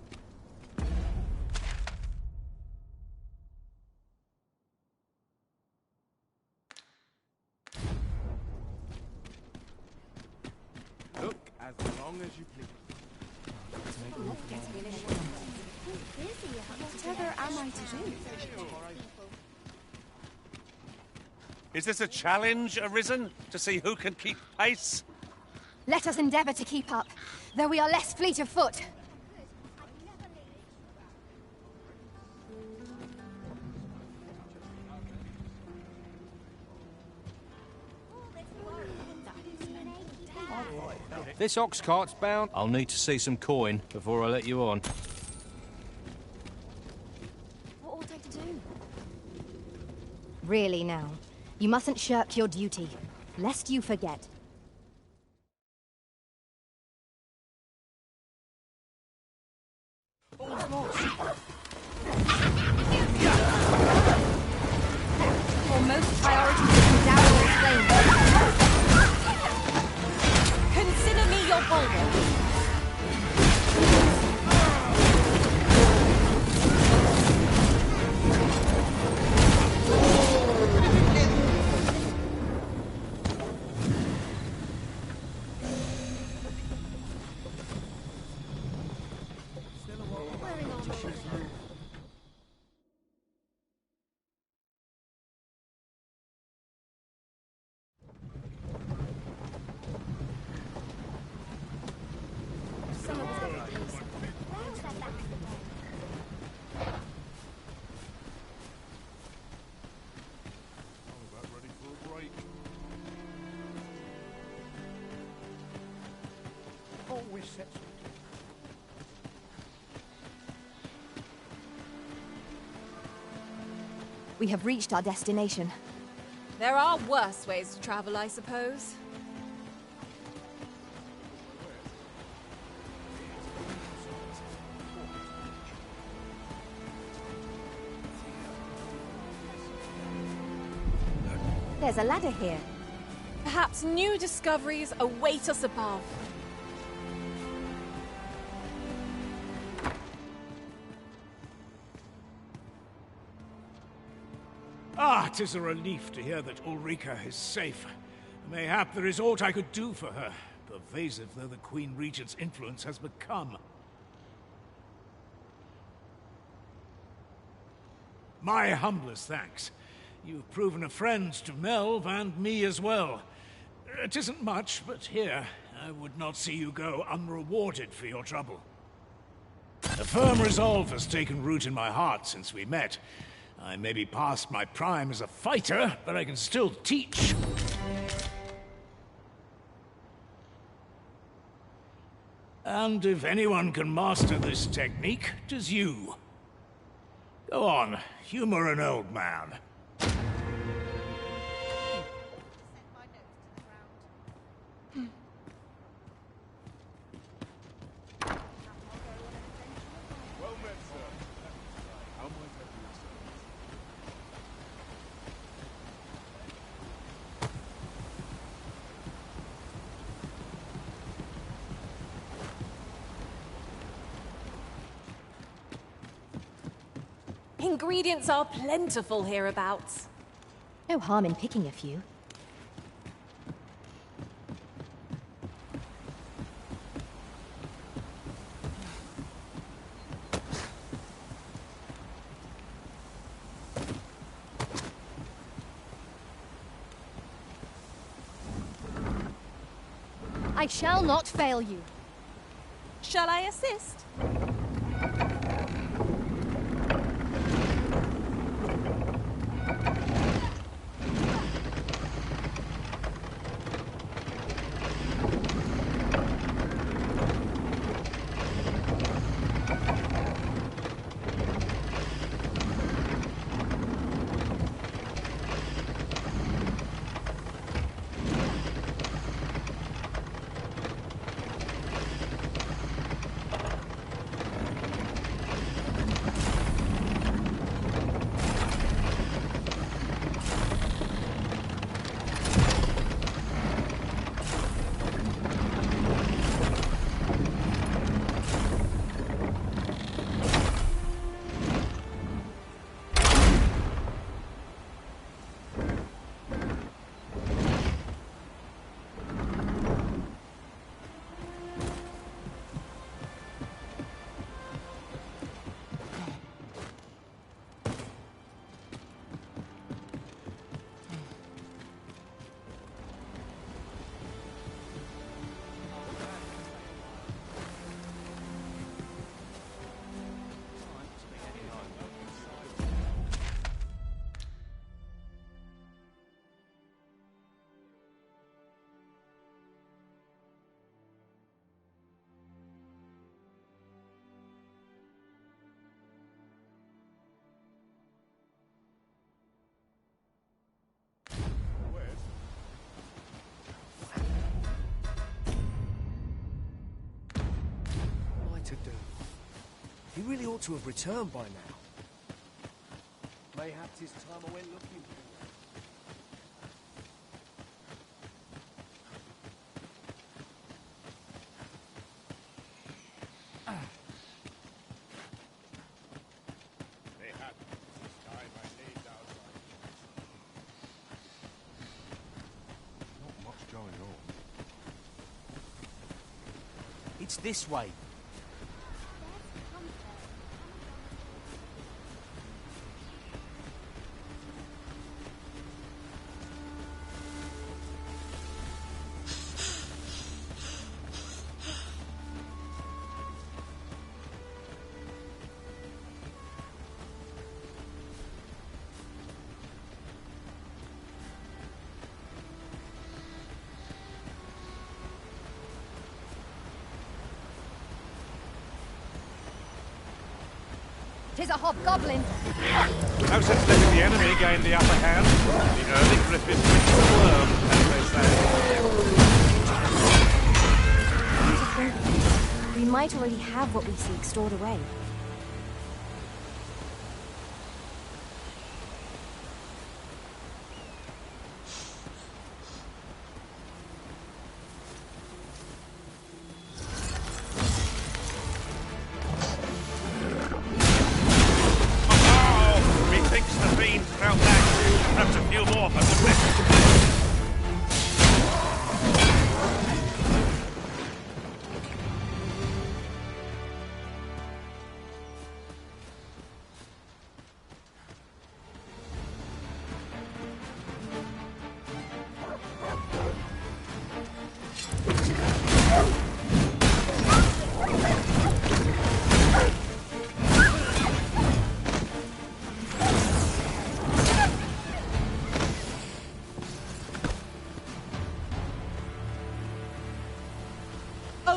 Look as long as you please. Whatever am I to do? Is this a challenge, Arisen? To see who can keep pace? Let us endeavor to keep up, though we are less fleet of foot. This ox cart's bound. I'll need to see some coin before I let you on. What ought I to do? Really now, you mustn't shirk your duty, lest you forget. Foremost priority is down your flame. Consider me your bulwark. We have reached our destination. There are worse ways to travel, I suppose. There's a ladder here. Perhaps new discoveries await us above. Ah, 'tis a relief to hear that Ulrika is safe. Mayhap there is aught I could do for her, pervasive though the Queen Regent's influence has become. My humblest thanks. You've proven a friend to Melv and me as well. It isn't much, but here, I would not see you go unrewarded for your trouble. A firm resolve has taken root in my heart since we met. I may be past my prime as a fighter, but I can still teach. And if anyone can master this technique, 'tis you. Go on, humor an old man. Ingredients are plentiful hereabouts. No harm in picking a few. I shall not fail you. Shall I assist? To do. He really ought to have returned by now. Mayhaps his time I went looking for him. Mayhaps his time I laid down Not much going on. It's this way. Tis a hobgoblin. No sense letting the enemy gain the upper hand. The early griffin wins the worm, as they say. We might already have what we seek stored away.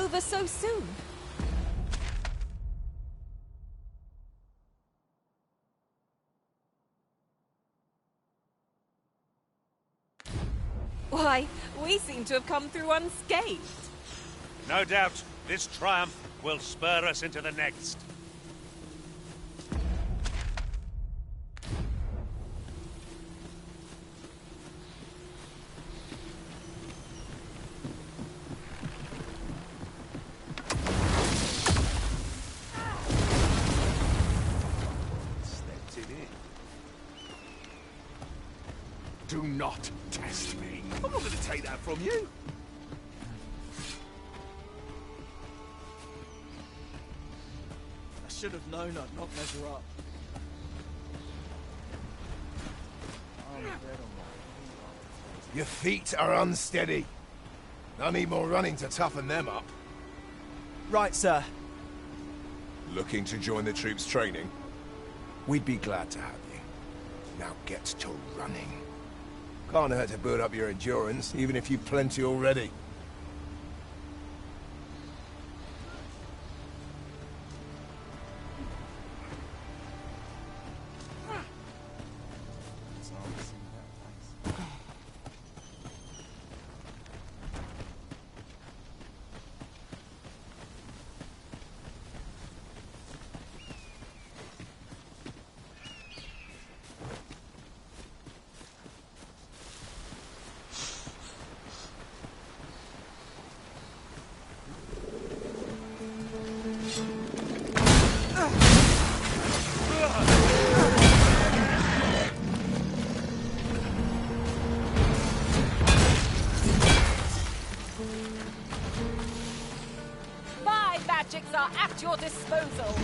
over so soon? Why, we seem to have come through unscathed. No doubt, this triumph will spur us into the next. Stepped it in. Do not test me. I'm not going to take that from you. I should have known I'd not measure up. Your feet are unsteady. I need more running to toughen them up. Right, sir. Looking to join the troops' training? We'd be glad to have you. Now get to running. Can't hurt to build up your endurance, even if you've plenty already. My magics are at your disposal.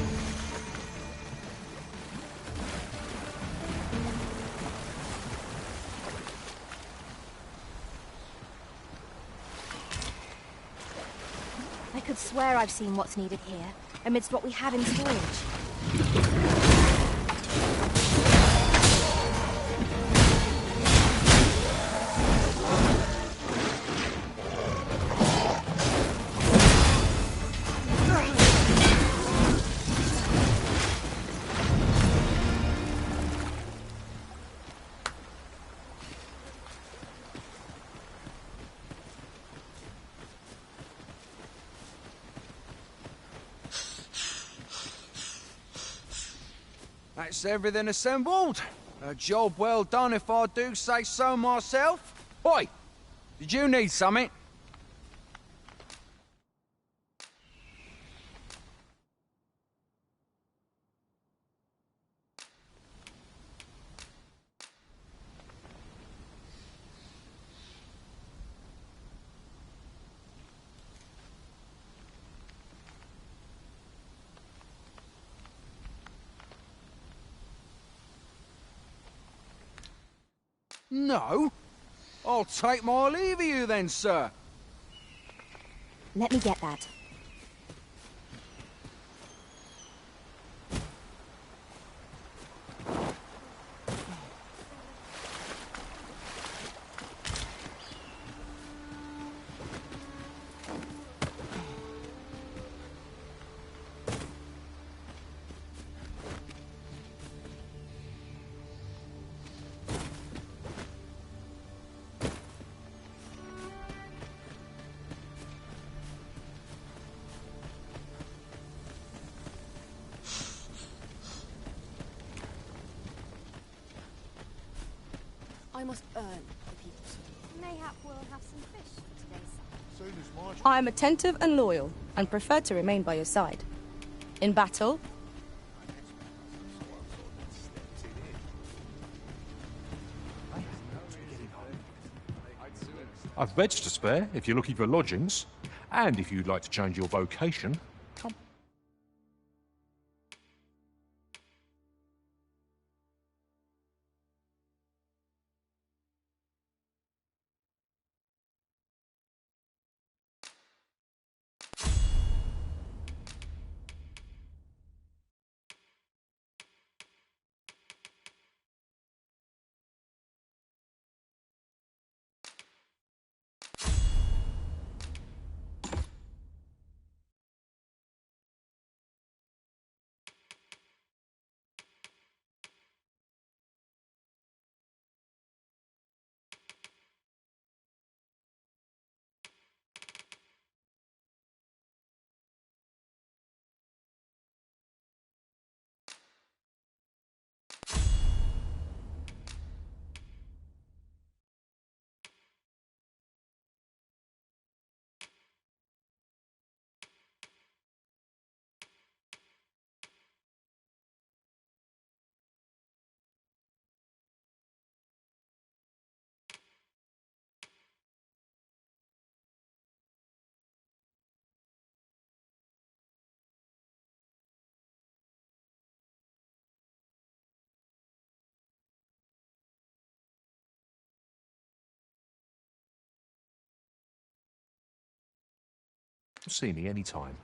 I could swear I've seen what's needed here, amidst what we have in storage. That's everything assembled. A job well done if I do say so myself. Oi! Did you need something? No. I'll take my leave of you then, sir. Let me get that. I must earn the people's. Mayhap we'll have some fish for today's supper. I am attentive and loyal, and prefer to remain by your side. In battle, I've beds to spare if you're looking for lodgings, and if you'd like to change your vocation, come. See me anytime.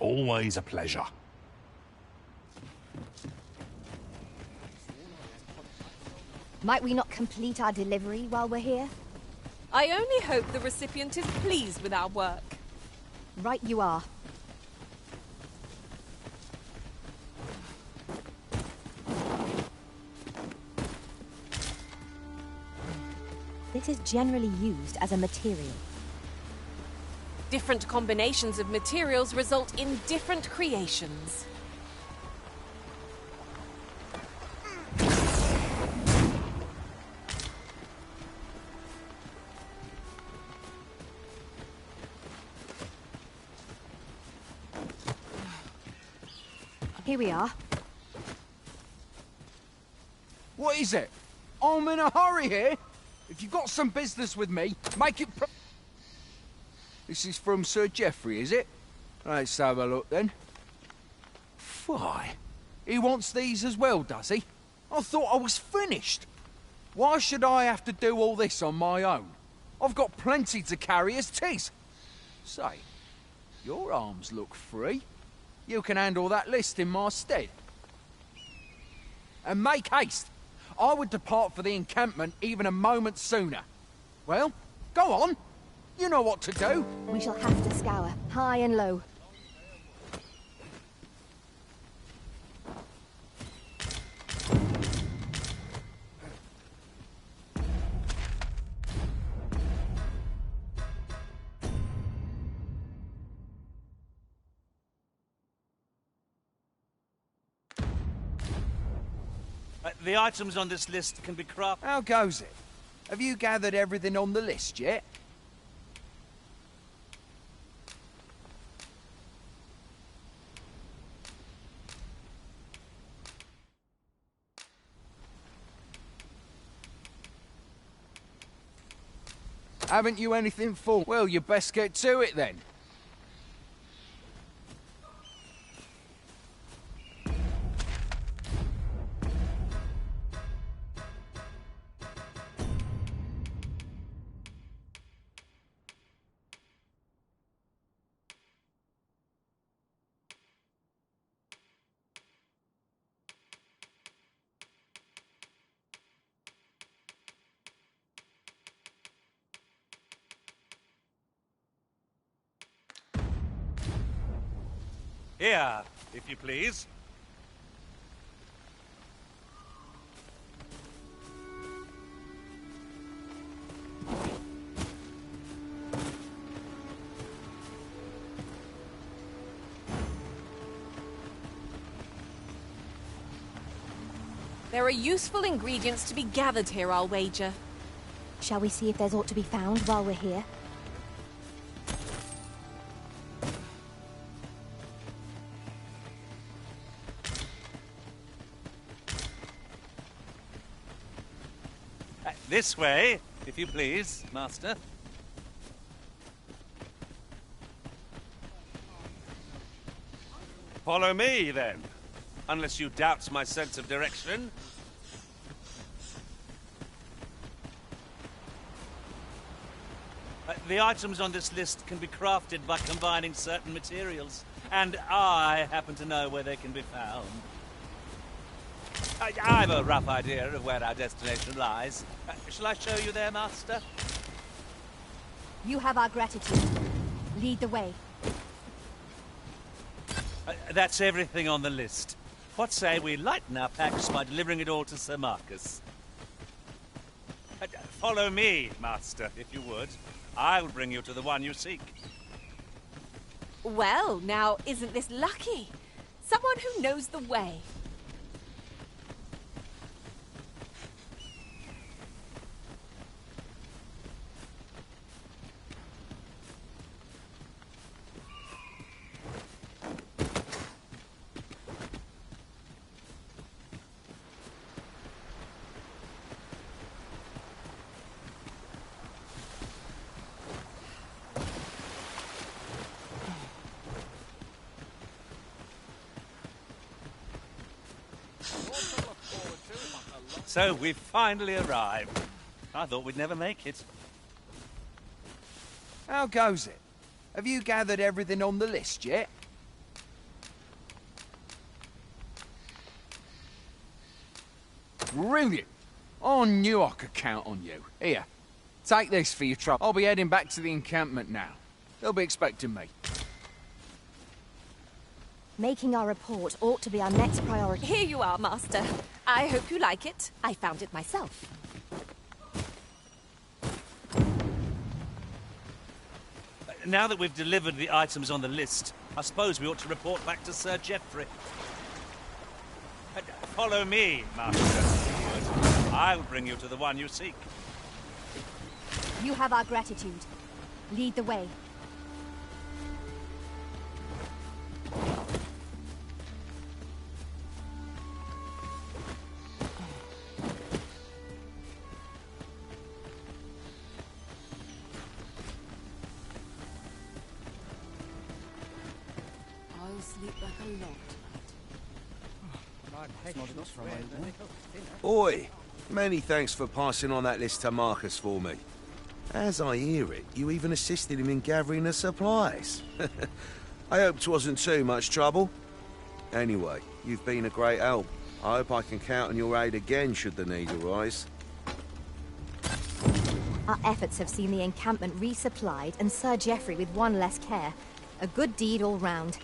Always a pleasure. Might we not complete our delivery while we're here? I only hope the recipient is pleased with our work. Right you are. This is generally used as a material. Different combinations of materials result in different creations. Here we are. What is it? I'm in a hurry here. If you've got some business with me, make it This is from Sir Geoffrey, is it? Let's have a look then. Why? He wants these as well, does he? I thought I was finished. Why should I have to do all this on my own? I've got plenty to carry as 'tis. Say, your arms look free. You can handle that list in my stead. And make haste. I would depart for the encampment even a moment sooner. Well, go on. You know what to do. We shall have to scour, high and low. The items on this list can be crafted. How goes it? Have you gathered everything on the list yet? Haven't you anything for? Well, you best get to it then. Here, if you please. There are useful ingredients to be gathered here, I'll wager. Shall we see if there's aught to be found while we're here? This way, if you please, Master. Follow me, then. Unless you doubt my sense of direction. The items on this list can be crafted by combining certain materials, and I happen to know where they can be found. I've a rough idea of where our destination lies. Shall I show you there, Master? You have our gratitude. Lead the way. That's everything on the list. What say we lighten our packs by delivering it all to Sir Marcus? Follow me, Master, if you would. I'll bring you to the one you seek. Well, now, isn't this lucky? Someone who knows the way. So we've finally arrived. I thought we'd never make it. How goes it? Have you gathered everything on the list yet? Brilliant! I knew I could count on you. Here, take this for your trouble. I'll be heading back to the encampment now. They'll be expecting me. Making our report ought to be our next priority. Here you are, Master. I hope you like it. I found it myself. Now that we've delivered the items on the list, I suppose we ought to report back to Sir Geoffrey. Follow me, Master, if you would. I'll bring you to the one you seek. You have our gratitude. Lead the way. I'll sleep like a log tonight. Oi, many thanks for passing on that list to Marcus for me. As I hear it, you even assisted him in gathering the supplies. I hope 'twasn't too much trouble. Anyway, you've been a great help. I hope I can count on your aid again should the need arise. Our efforts have seen the encampment resupplied and Sir Geoffrey with one less care. A good deed all round.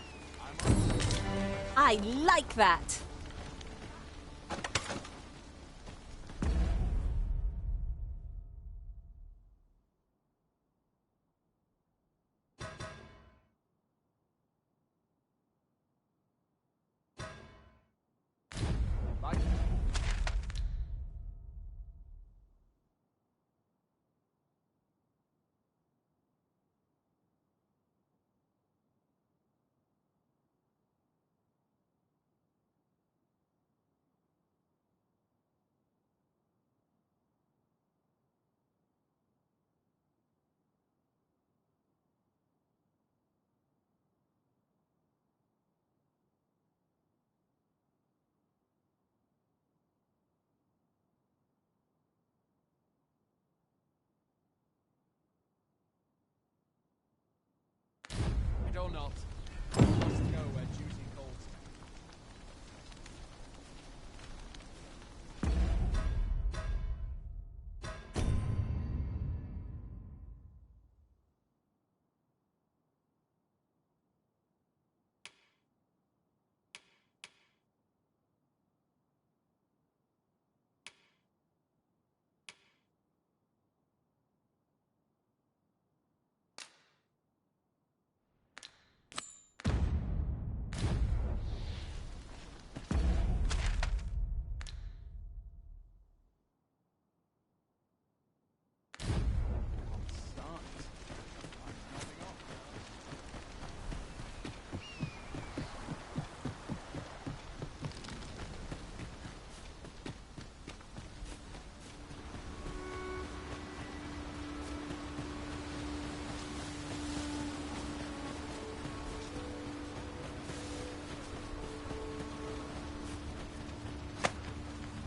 I like that.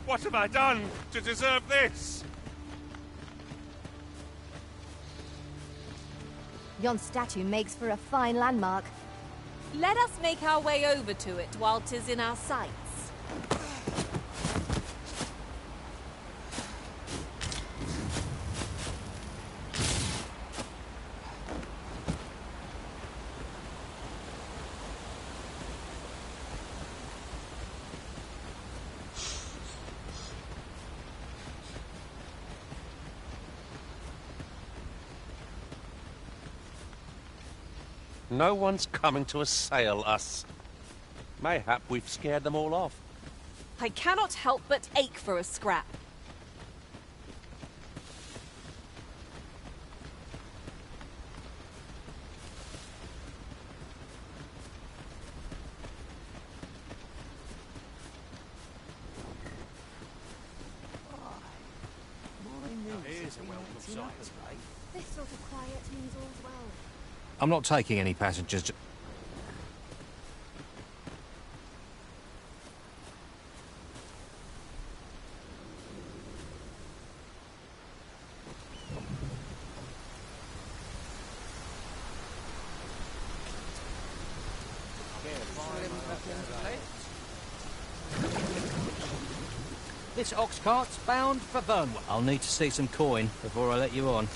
What have I done to deserve this? Yon statue makes for a fine landmark. Let us make our way over to it while 'tis in our sights. No one's coming to assail us. Mayhap we've scared them all off. I cannot help but ache for a scrap. Here's a welcome sight. This sort of quiet means all's well. I'm not taking any passengers. This ox cart's bound for Burnwell. I'll need to see some coin before I let you on.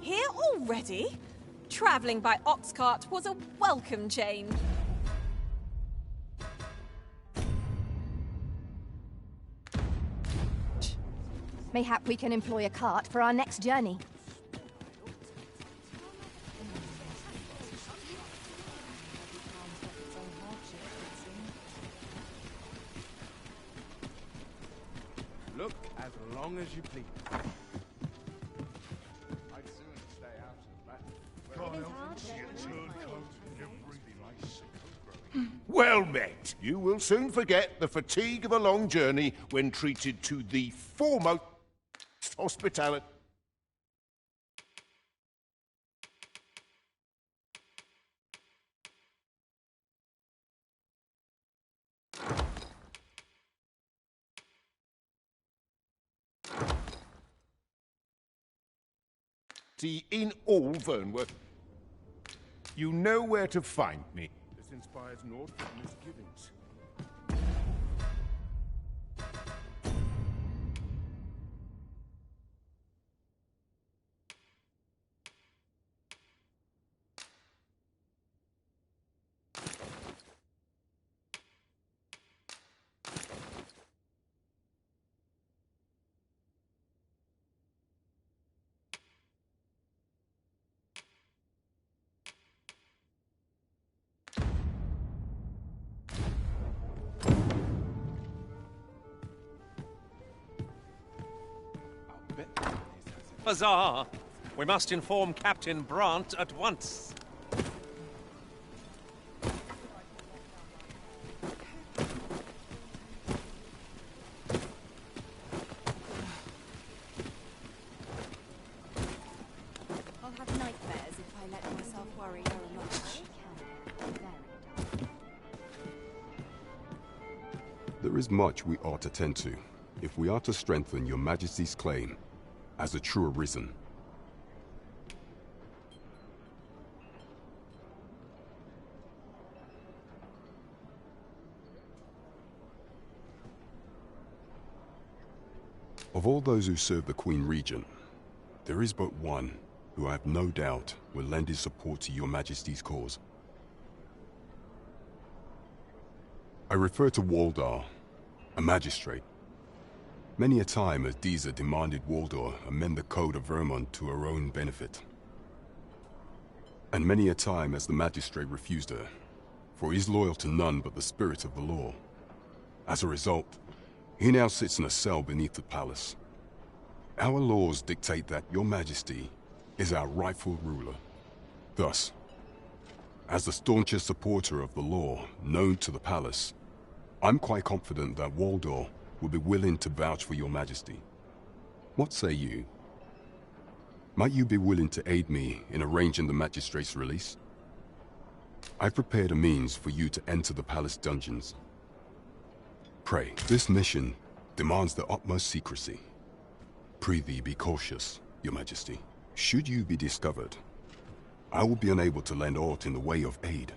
Here already? Travelling by ox cart was a welcome change. Mayhap we can employ a cart for our next journey. Look as long as you please. I'd soon stay out of that. Well met. You will soon forget the fatigue of a long journey when treated to the foremost hospitality. In all Vernworth. You know where to find me. This inspires naught but misgivings. Huzzah! We must inform Captain Brant at once. I'll have nightmares if I let myself worry very much. There is much we ought to tend to, if we are to strengthen your Majesty's claim as a true arisen. Of all those who serve the Queen Regent, there is but one who I have no doubt will lend his support to your Majesty's cause. I refer to Waldar, a magistrate. Many a time has Disa demanded Waldor amend the Code of Vermont to her own benefit. And many a time has the magistrate refused her, for he is loyal to none but the spirit of the law. As a result, he now sits in a cell beneath the palace. Our laws dictate that Your Majesty is our rightful ruler. Thus, as the staunchest supporter of the law known to the palace, I'm quite confident that Waldor will be willing to vouch for Your Majesty. What say you? Might you be willing to aid me in arranging the magistrate's release? I've prepared a means for you to enter the palace dungeons. Pray, this mission demands the utmost secrecy. Prithee be cautious, Your Majesty. Should you be discovered, I will be unable to lend aught in the way of aid.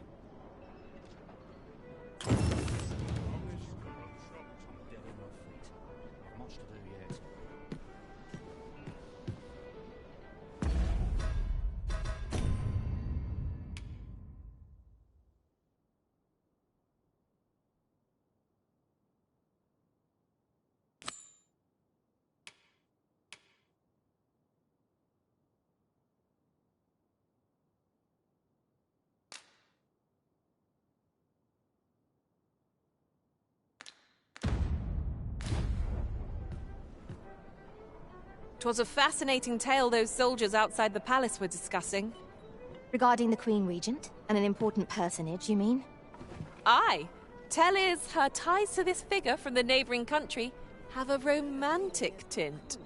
Twas a fascinating tale those soldiers outside the palace were discussing. Regarding the Queen Regent? And an important personage, you mean? Aye. Tell is her ties to this figure from the neighbouring country have a romantic tint.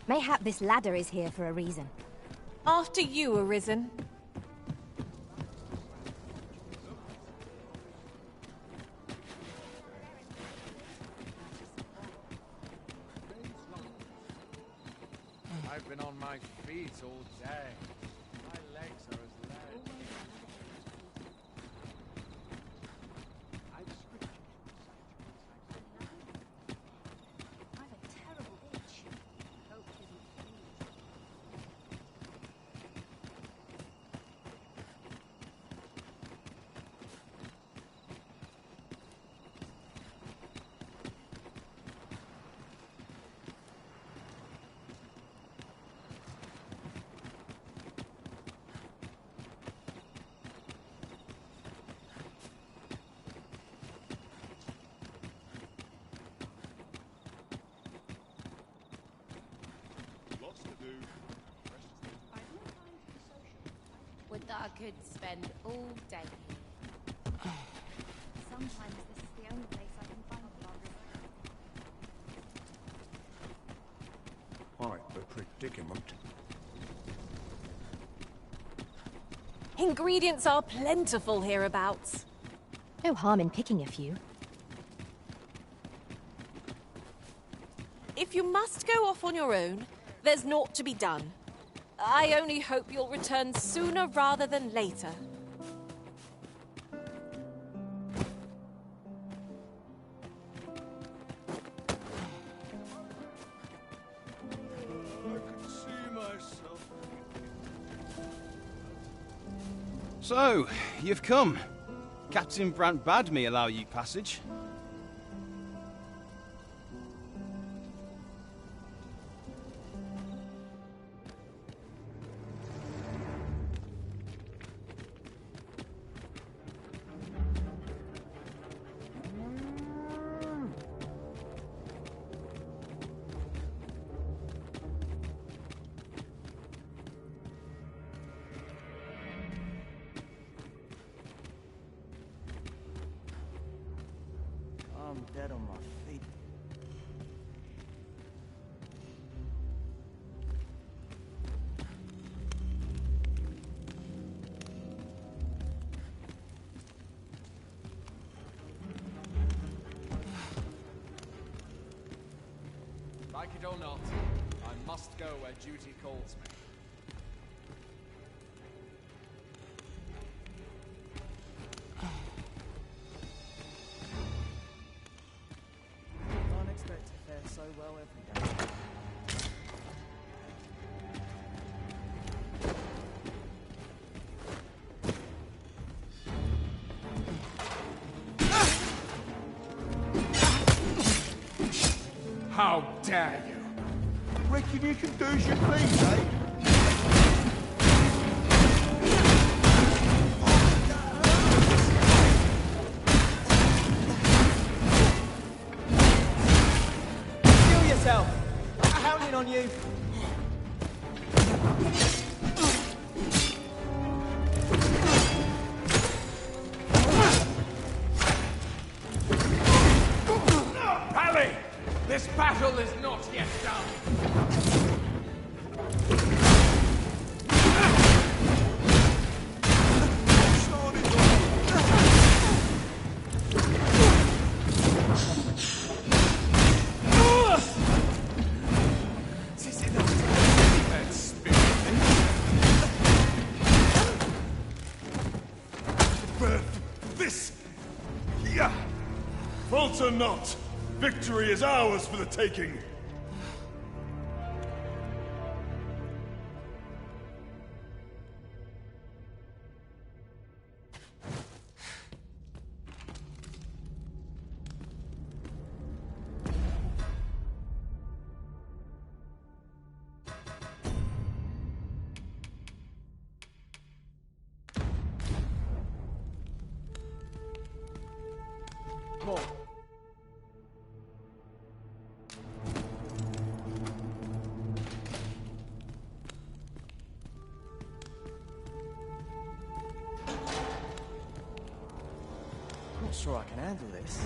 Mayhap this ladder is here for a reason. After you, Arisen. I've been on my feet all day. My legs are as lead. Would that I could spend all day here. Sometimes this is the only place I can find love. Quite a predicament. Ingredients are plentiful hereabouts. No harm in picking a few. If you must go off on your own, there's naught to be done. I only hope you'll return sooner rather than later. So, you've come. Captain Brandt bade me allow you passage. I'm dead on my feet. Like it or not, I must go where duty calls me. so well every day. How dare you? Reckon you can do as you please, eh? Kill yourself! I'm counting on you! Rally! This battle is not yet done. This! Yeah! Falter not! Victory is ours for the taking! Come on. I'm not sure I can handle this.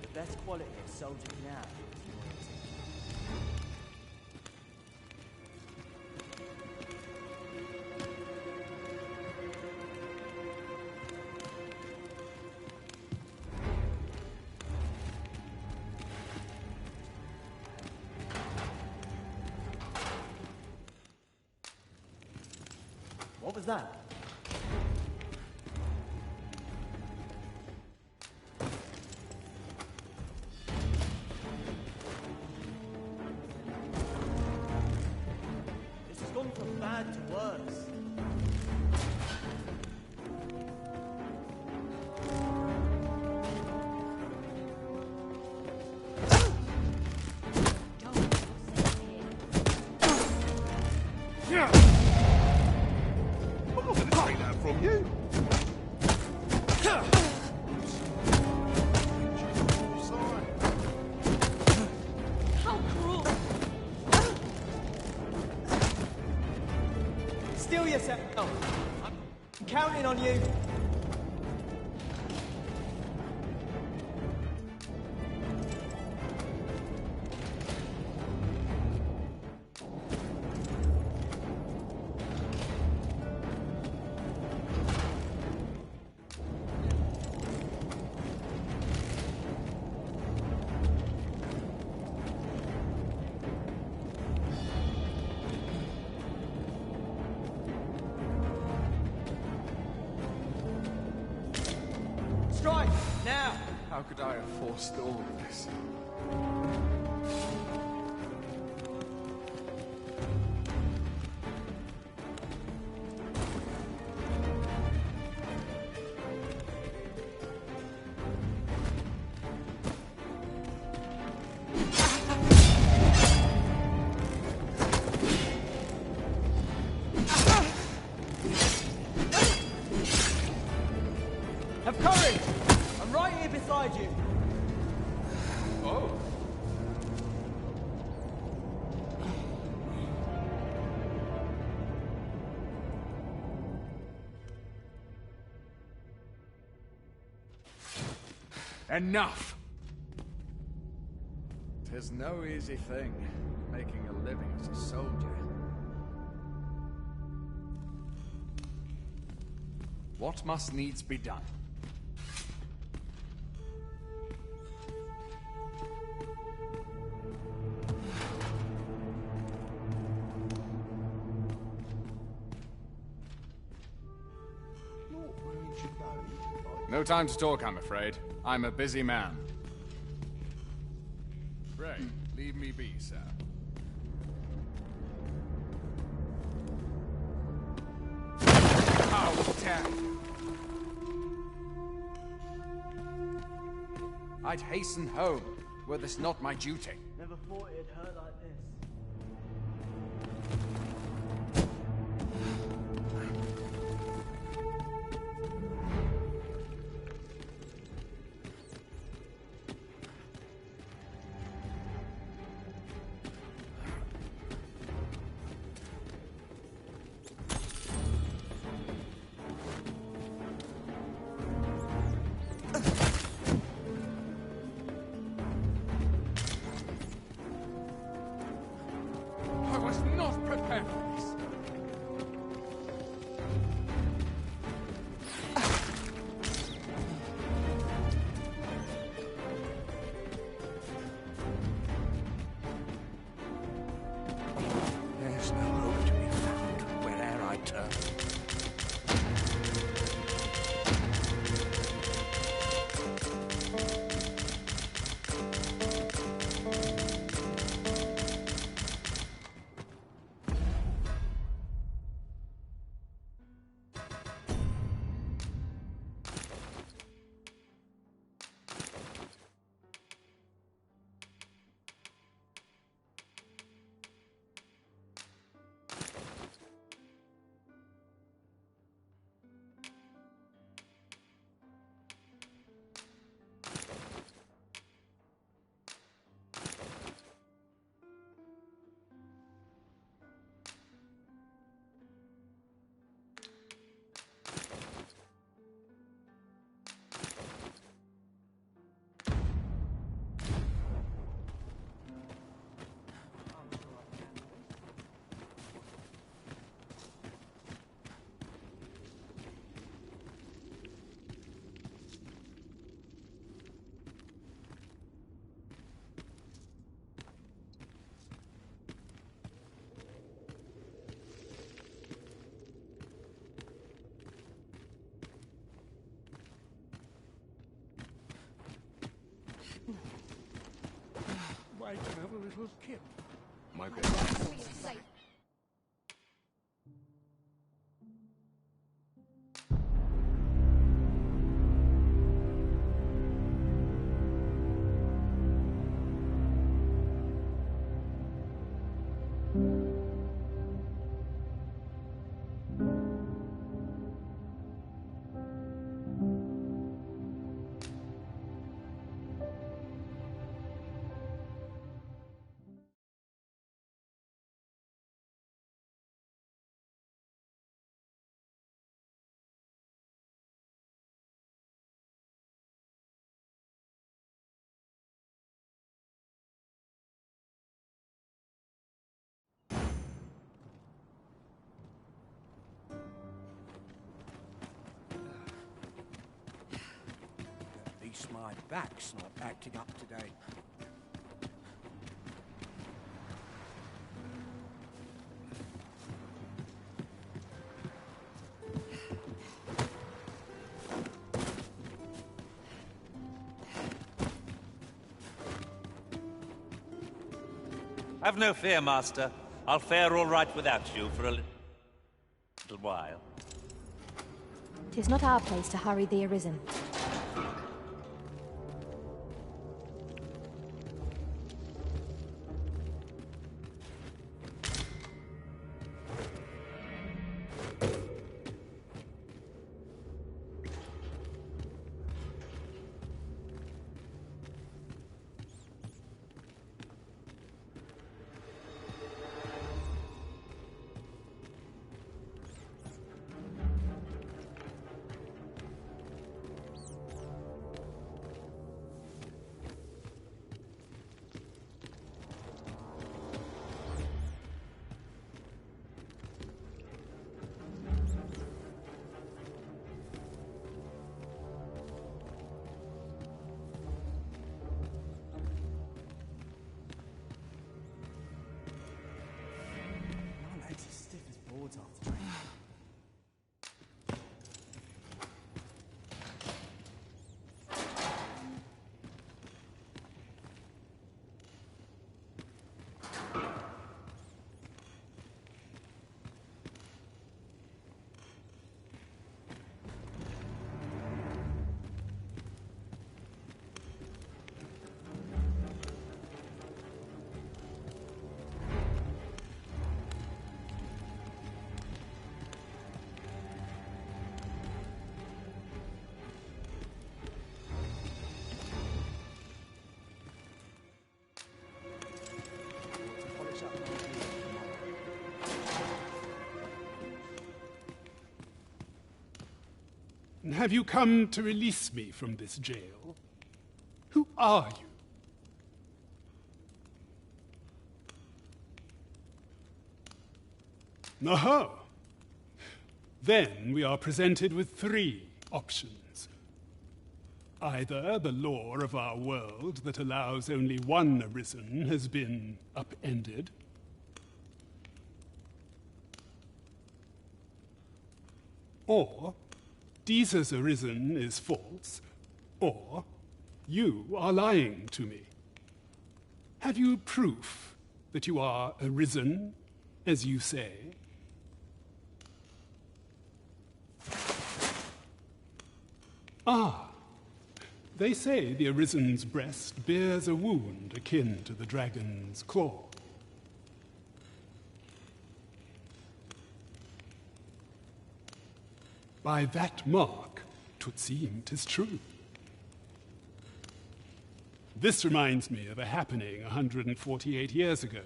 The best quality a soldier can have is loyalty. What was that? This has gone from bad to worse. I'm not gonna take that from you! How cruel! Steel yourself! I'm counting on you! Strike! Now! How could I have forestalled this? Have courage! I'm right here beside you! Oh. Enough! 'Tis no easy thing, making a living as a soldier. What must needs be done? No time to talk, I'm afraid. I'm a busy man. Pray, leave me be, sir. How dare you! I'd hasten home, were this not my duty. Never thought it'd hurt like this. I was not prepared for this. There's no hope to be found where'er I turn. Why can have a little kip? My bad. At least my back's not acting up today. Have no fear, Master. I'll fare all right without you for a little while. 'Tis not our place to hurry the Arisen. then, have you come to release me from this jail? Who are you? Aha! Then we are presented with 3 options. Either the law of our world that allows only one Arisen has been upended, or Deeza's Arisen is false, or you are lying to me. Have you proof that you are Arisen, as you say? Ah, they say the Arisen's breast bears a wound akin to the dragon's claw. By that mark, 'twould seem 'tis true. This reminds me of a happening 148 years ago.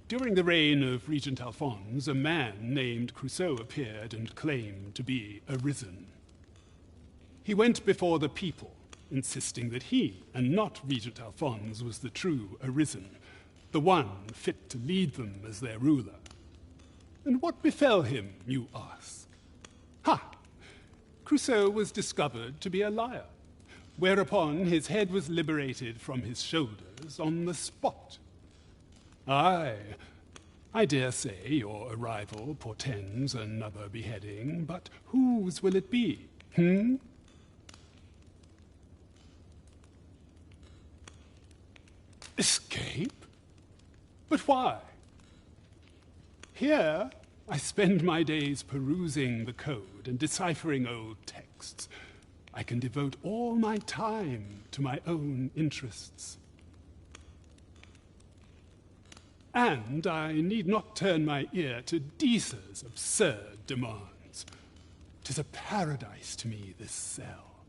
During the reign of Regent Alphonse, a man named Crusoe appeared and claimed to be Arisen. He went before the people, insisting that he, and not Regent Alphonse, was the true Arisen, the one fit to lead them as their ruler. And what befell him, you ask? Ha! Crusoe was discovered to be a liar, whereupon his head was liberated from his shoulders on the spot. Aye, I dare say your arrival portends another beheading, but whose will it be, Escape? But why? Here, I spend my days perusing the code and deciphering old texts. I can devote all my time to my own interests. And I need not turn my ear to Deeza's absurd demands. 'Tis a paradise to me, this cell.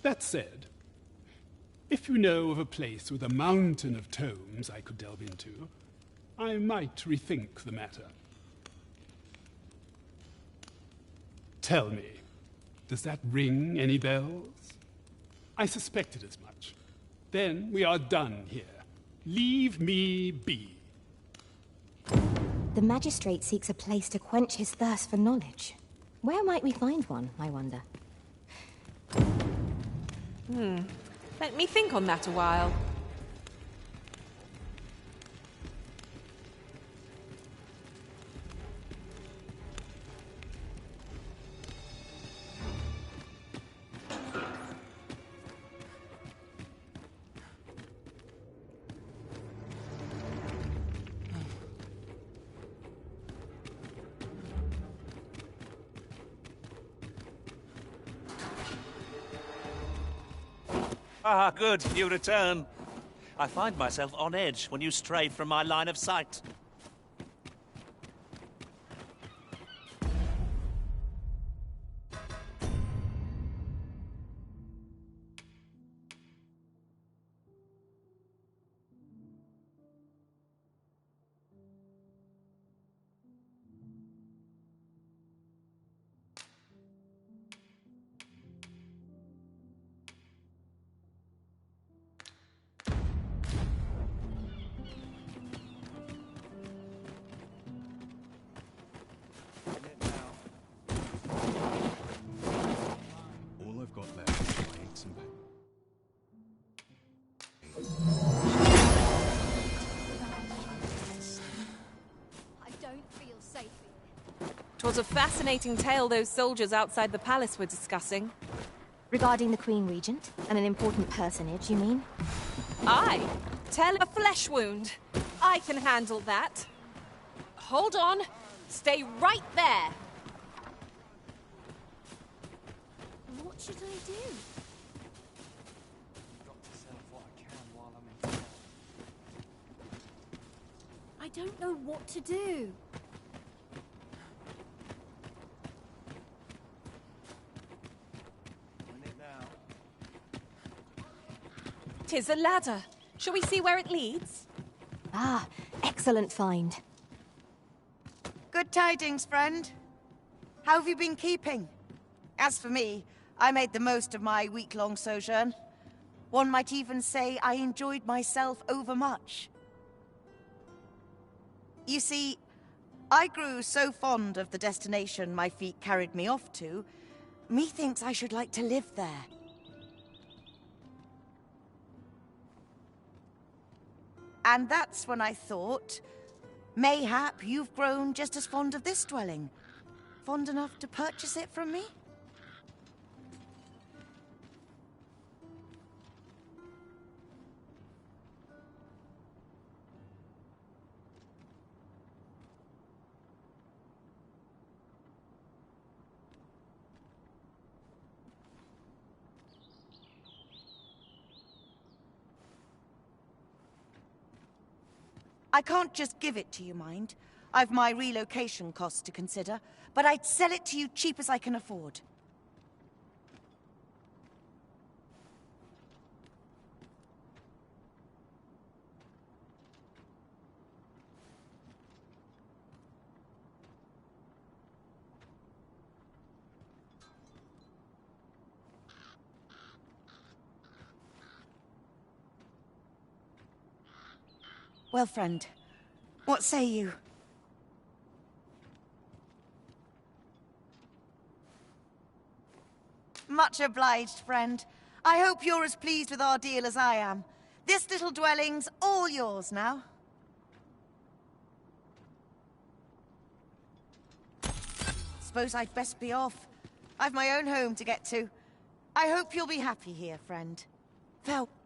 That said, if you know of a place with a mountain of tomes I could delve into, I might rethink the matter. Tell me, does that ring any bells? I suspected as much. Then we are done here. Leave me be. The magistrate seeks a place to quench his thirst for knowledge. Where might we find one, I wonder? Let me think on that a while. Ah, good, you return. I find myself on edge when you stray from my line of sight. All I've got left is my aches and pains. I don't feel safe here. 'Twas a fascinating tale those soldiers outside the palace were discussing. Regarding the Queen Regent and an important personage, you mean? Aye. Tell a flesh wound. I can handle that. Hold on. Stay right there. What should I do? Got to sell off what I can while I'm in town. I don't know what to do. In it now. 'Tis a ladder. Shall we see where it leads? Ah, excellent find. Good tidings, friend. How have you been keeping? As for me, I made the most of my week-long sojourn. One might even say I enjoyed myself overmuch. You see, I grew so fond of the destination my feet carried me off to, methinks I should like to live there. And that's when I thought, mayhap you've grown just as fond of this dwelling. Fond enough to purchase it from me? I can't just give it to you, mind. I've my relocation costs to consider, but I'd sell it to you cheap as I can afford. Well, friend, what say you? Much obliged, friend. I hope you're as pleased with our deal as I am. This little dwelling's all yours now. Suppose I'd best be off. I've my own home to get to. I hope you'll be happy here, friend. Farewell.